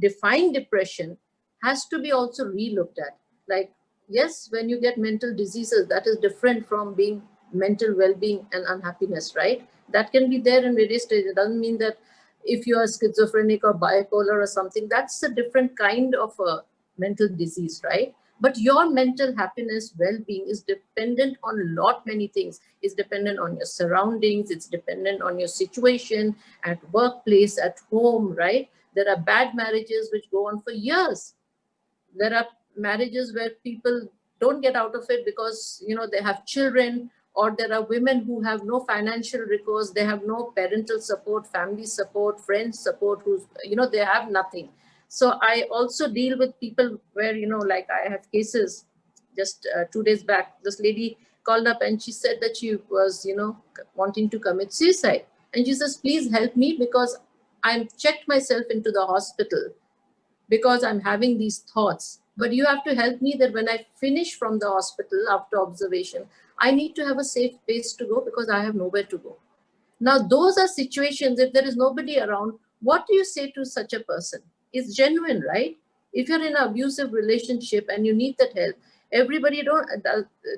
Speaker 2: define depression has to be also relooked at. Like, yes, when you get mental diseases, that is different from being mental well-being and unhappiness, right? That can be there in various stages. It doesn't mean that if you are schizophrenic or bipolar or something, that's a different kind of a mental disease, right? But your mental happiness, well-being is dependent on a lot many things. It's dependent on your surroundings. It's dependent on your situation at workplace, at home, right? There are bad marriages which go on for years. There are marriages where people don't get out of it because, you know, they have children, or there are women who have no financial recourse. They have no parental support, family support, friends support, who's, you know, they have nothing. So I also deal with people where, you know, like I have cases just 2 days back. This lady called up and she said that she was, you know, wanting to commit suicide. And she says, please help me because I'm checked myself into the hospital because I'm having these thoughts. But you have to help me that when I finish from the hospital after observation, I need to have a safe place to go because I have nowhere to go. Now, those are situations, if there is nobody around, what do you say to such a person? It's genuine, right? If you're in an abusive relationship and you need that help, everybody don't,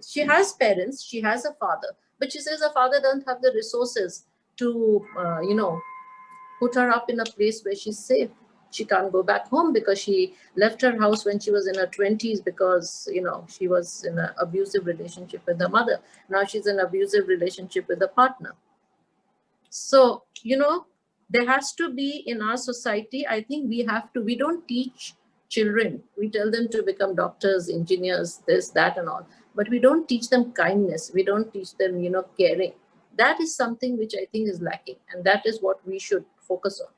Speaker 2: she has parents, she has a father, but she says her father doesn't have the resources to, you know, put her up in a place where she's safe. She can't go back home because she left her house when she was in her 20s because, you know, she was in an abusive relationship with her mother. Now she's in an abusive relationship with a partner. So, you know, there has to be in our society, I think we don't teach children. We tell them to become doctors, engineers, this, that, and all. But we don't teach them kindness. We don't teach them, you know, caring. That is something which I think is lacking. And that is what we should focus on.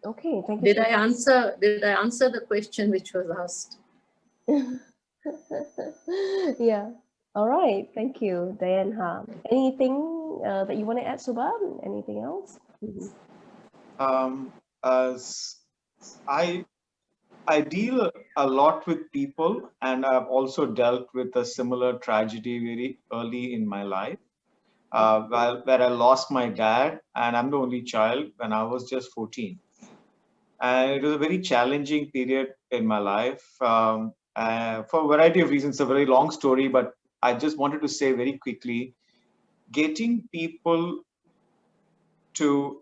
Speaker 1: Okay, thank you.
Speaker 2: Did I answer the question which was asked?
Speaker 1: Yeah. All right. Thank you, Diane. Anything that you want to add, Subba? Anything else?
Speaker 3: As I deal a lot with people, and I've also dealt with a similar tragedy very early in my life, where I lost my dad, and I'm the only child when I was just 14. And it was a very challenging period in my life for a variety of reasons. It's a very long story, but I just wanted to say very quickly, getting people to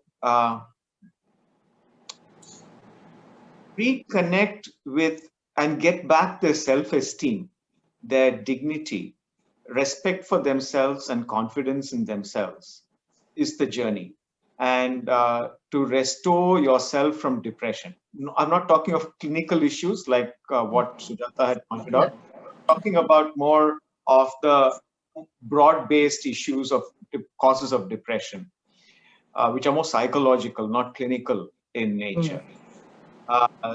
Speaker 3: reconnect with and get back their self-esteem, their dignity, respect for themselves and confidence in themselves is the journey. And to restore yourself from depression. I'm not talking of clinical issues like what Sujata had pointed out. I'm talking about more of the broad-based issues of causes of depression, which are more psychological, not clinical in nature.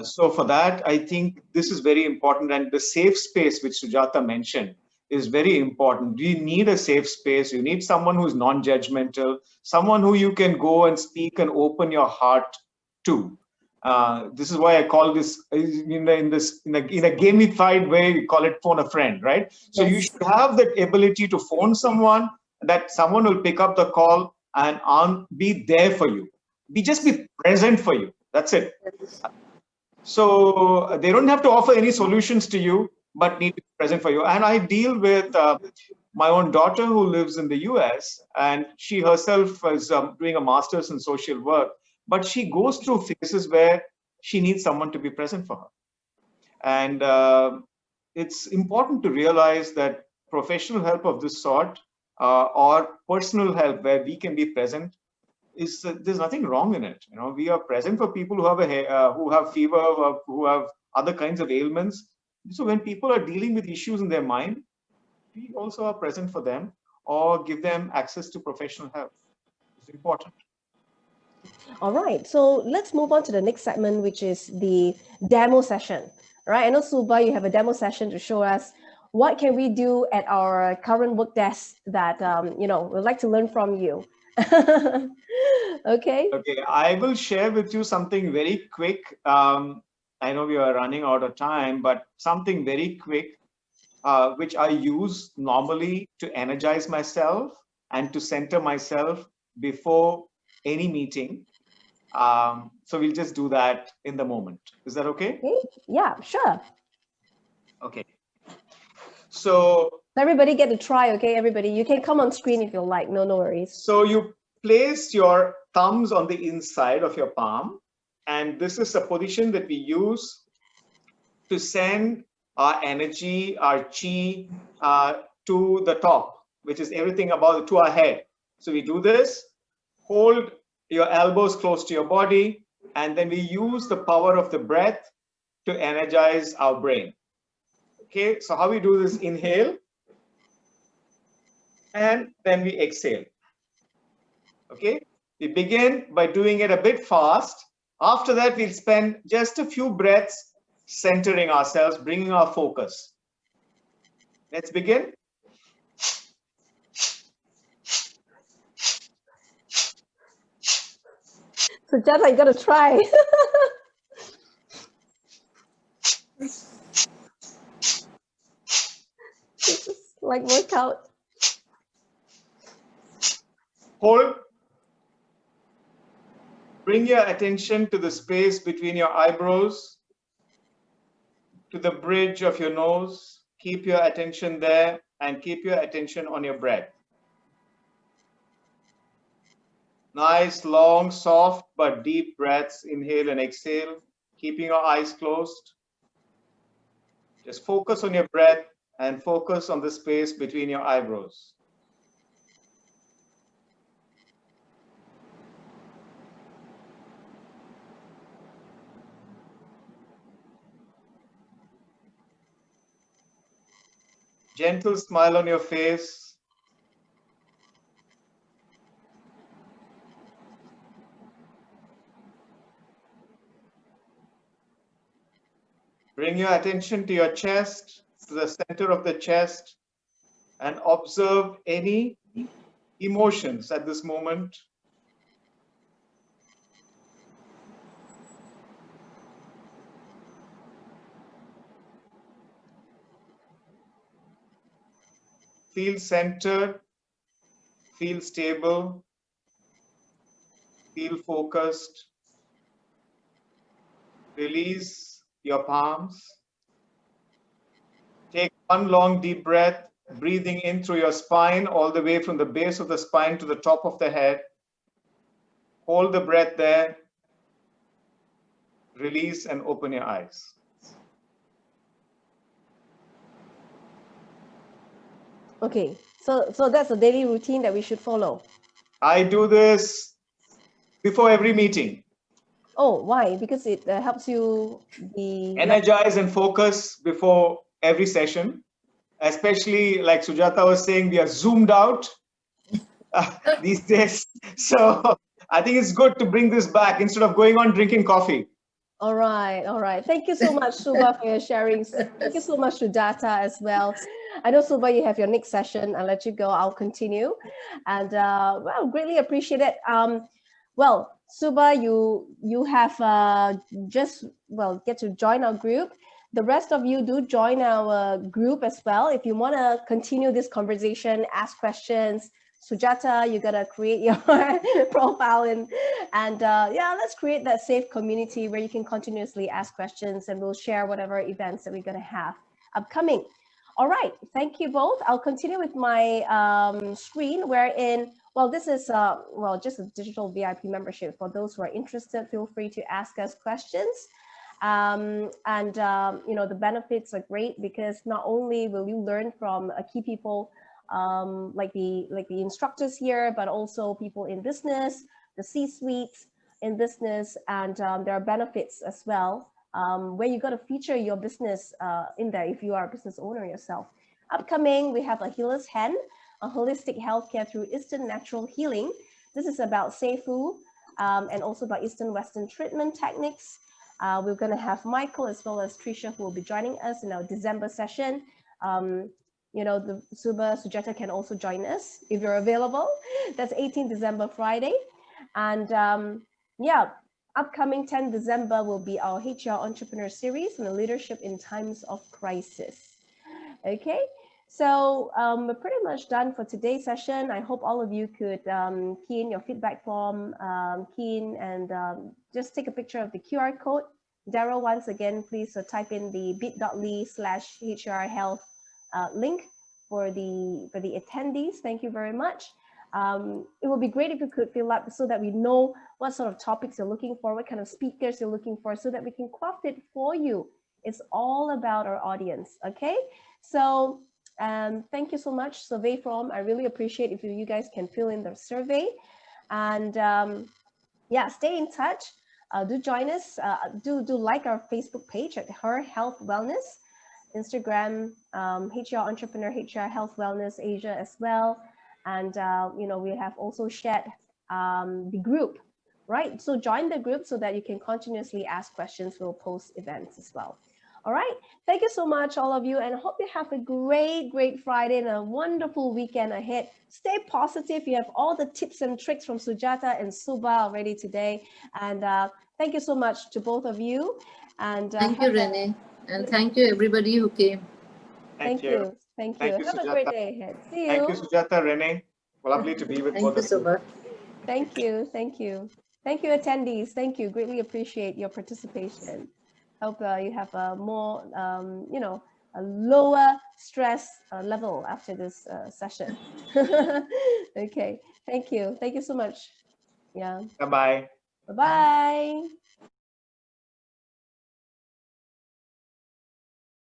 Speaker 3: So for that, I think this is very important. And the safe space, which Sujata mentioned, is very important. You need a safe space. You need someone who's non-judgmental, someone who you can go and speak and open your heart to. This is why I call this, in a gamified way, we call it phone a friend, right? So you should have that ability to phone someone, that someone will pick up the call and be there for you. Just be present for you. That's it. So they don't have to offer any solutions to you, but need to be present for you. And I deal with my own daughter who lives in the US, and she herself is doing a master's in social work, but she goes through phases where she needs someone to be present for her. And it's important to realize that professional help of this sort or personal help where we can be present there's nothing wrong in it. You know, we are present for people who have who have fever, who have other kinds of ailments. So when people are dealing with issues in their mind, we also are present for them or give them access to professional help. It's important.
Speaker 1: All right, so let's move on to the next segment, which is the demo session. All right, I know Subba, you have a demo session to show us what can we do at our current work desk that you know, we'd like to learn from you. Okay.
Speaker 3: Okay, I will share with you something very quick. I know we are running out of time, but something very quick, which I use normally to energize myself and to center myself before any meeting. So we'll just do that in the moment. Is that okay?
Speaker 1: Okay. Yeah, sure.
Speaker 3: Okay. So
Speaker 1: Everybody get to try, okay? Everybody, you can come on screen if you like. No worries.
Speaker 3: So you place your thumbs on the inside of your palm, and this is a position that we use to send our energy, our chi, to the top, which is everything about to our head. So we do this, hold your elbows close to your body, and then we use the power of the breath to energize our brain. Okay, so how we do this: inhale, and then we exhale. Okay, we begin by doing it a bit fast. After that, we'll spend just a few breaths centering ourselves, bringing our focus. Let's begin.
Speaker 1: Sujata, you gotta try. This is like workout.
Speaker 3: Hold. Bring your attention to the space between your eyebrows, to the bridge of your nose. Keep your attention there and keep your attention on your breath. Nice, long, soft, but deep breaths. Inhale and exhale, keeping your eyes closed. Just focus on your breath and focus on the space between your eyebrows. Gentle smile on your face. Bring your attention to your chest, to the center of the chest, and observe any emotions at this moment. Feel centered, feel stable, feel focused. Release your palms. Take one long deep breath, breathing in through your spine, all the way from the base of the spine to the top of the head. Hold the breath there. Release and open your eyes.
Speaker 1: Okay, so that's a daily routine that we should follow.
Speaker 3: I do this before every meeting.
Speaker 1: Oh, why? Because it helps you be
Speaker 3: Energize and focus before every session. Especially like Sujata was saying, we are zoomed out these days. So I think it's good to bring this back instead of going on drinking coffee.
Speaker 1: All right. Thank you so much, Subba, for your sharing. Thank you so much to Data as well. I know, Subba, you have your next session. I'll let you go. I'll continue. And well, greatly appreciate it. Well, Subba, you have just, well, get to join our group. The rest of you do join our group as well. If you want to continue this conversation, ask questions, Sujata, you gotta create your profile and yeah, let's create that safe community where you can continuously ask questions, and we'll share whatever events that we're gonna have upcoming. All right, thank you both. I'll continue with my screen wherein, well, this is well, just a digital VIP membership. For those who are interested, feel free to ask us questions. You know, the benefits are great because not only will you learn from key people like the instructors here, but also people in business, the C-suites in business, and there are benefits as well, where you got to feature your business in there if you are a business owner yourself. Upcoming, we have a healer's hand, a holistic healthcare through Eastern natural healing. This is about Seifu, and also about Eastern Western treatment techniques. We're going to have Michael as well as Trisha, who will be joining us in our December session. You know, the Subba, Sujata can also join us if you're available. That's 18 December, Friday. And yeah, upcoming 10 December will be our H.E.R. Entrepreneur Series on leadership in times of crisis. Okay, so we're pretty much done for today's session. I hope all of you could key in your feedback form, and just take a picture of the QR code. Daryl, once again, please type in the bit.ly/H.E.R Health link for the attendees. Thank you very much. It would be great if you could fill up so that we know what sort of topics you're looking for, what kind of speakers you're looking for, so that we can craft it for you. It's all about our audience, okay? So thank you so much, survey form. I really appreciate if you guys can fill in the survey. And yeah, stay in touch. Do join us. Do like our Facebook page at H.E.R Health Wellness. Instagram, H.E.R Entrepreneur, H.E.R Health Wellness Asia as well. And, you know, we have also shared the group, right? So join the group so that you can continuously ask questions. We'll post events as well. All right. Thank you so much, all of you. And I hope you have a great, great Friday and a wonderful weekend ahead. Stay positive. You have all the tips and tricks from Sujata and Subba already today. And thank you so much to both of you. And
Speaker 2: thank you, Renee. And thank you, everybody who came.
Speaker 1: Thank you. Thank you. Have a great day ahead. See you.
Speaker 3: Thank you, Sujata, Renee. Lovely to be with both of you.
Speaker 2: Subba.
Speaker 1: Thank you. Thank you. Thank you, attendees. Thank you. Greatly appreciate your participation. Hope you have a more, you know, a lower stress level after this session. Okay. Thank you. Thank you so much. Yeah.
Speaker 3: Bye-bye.
Speaker 1: Bye-bye.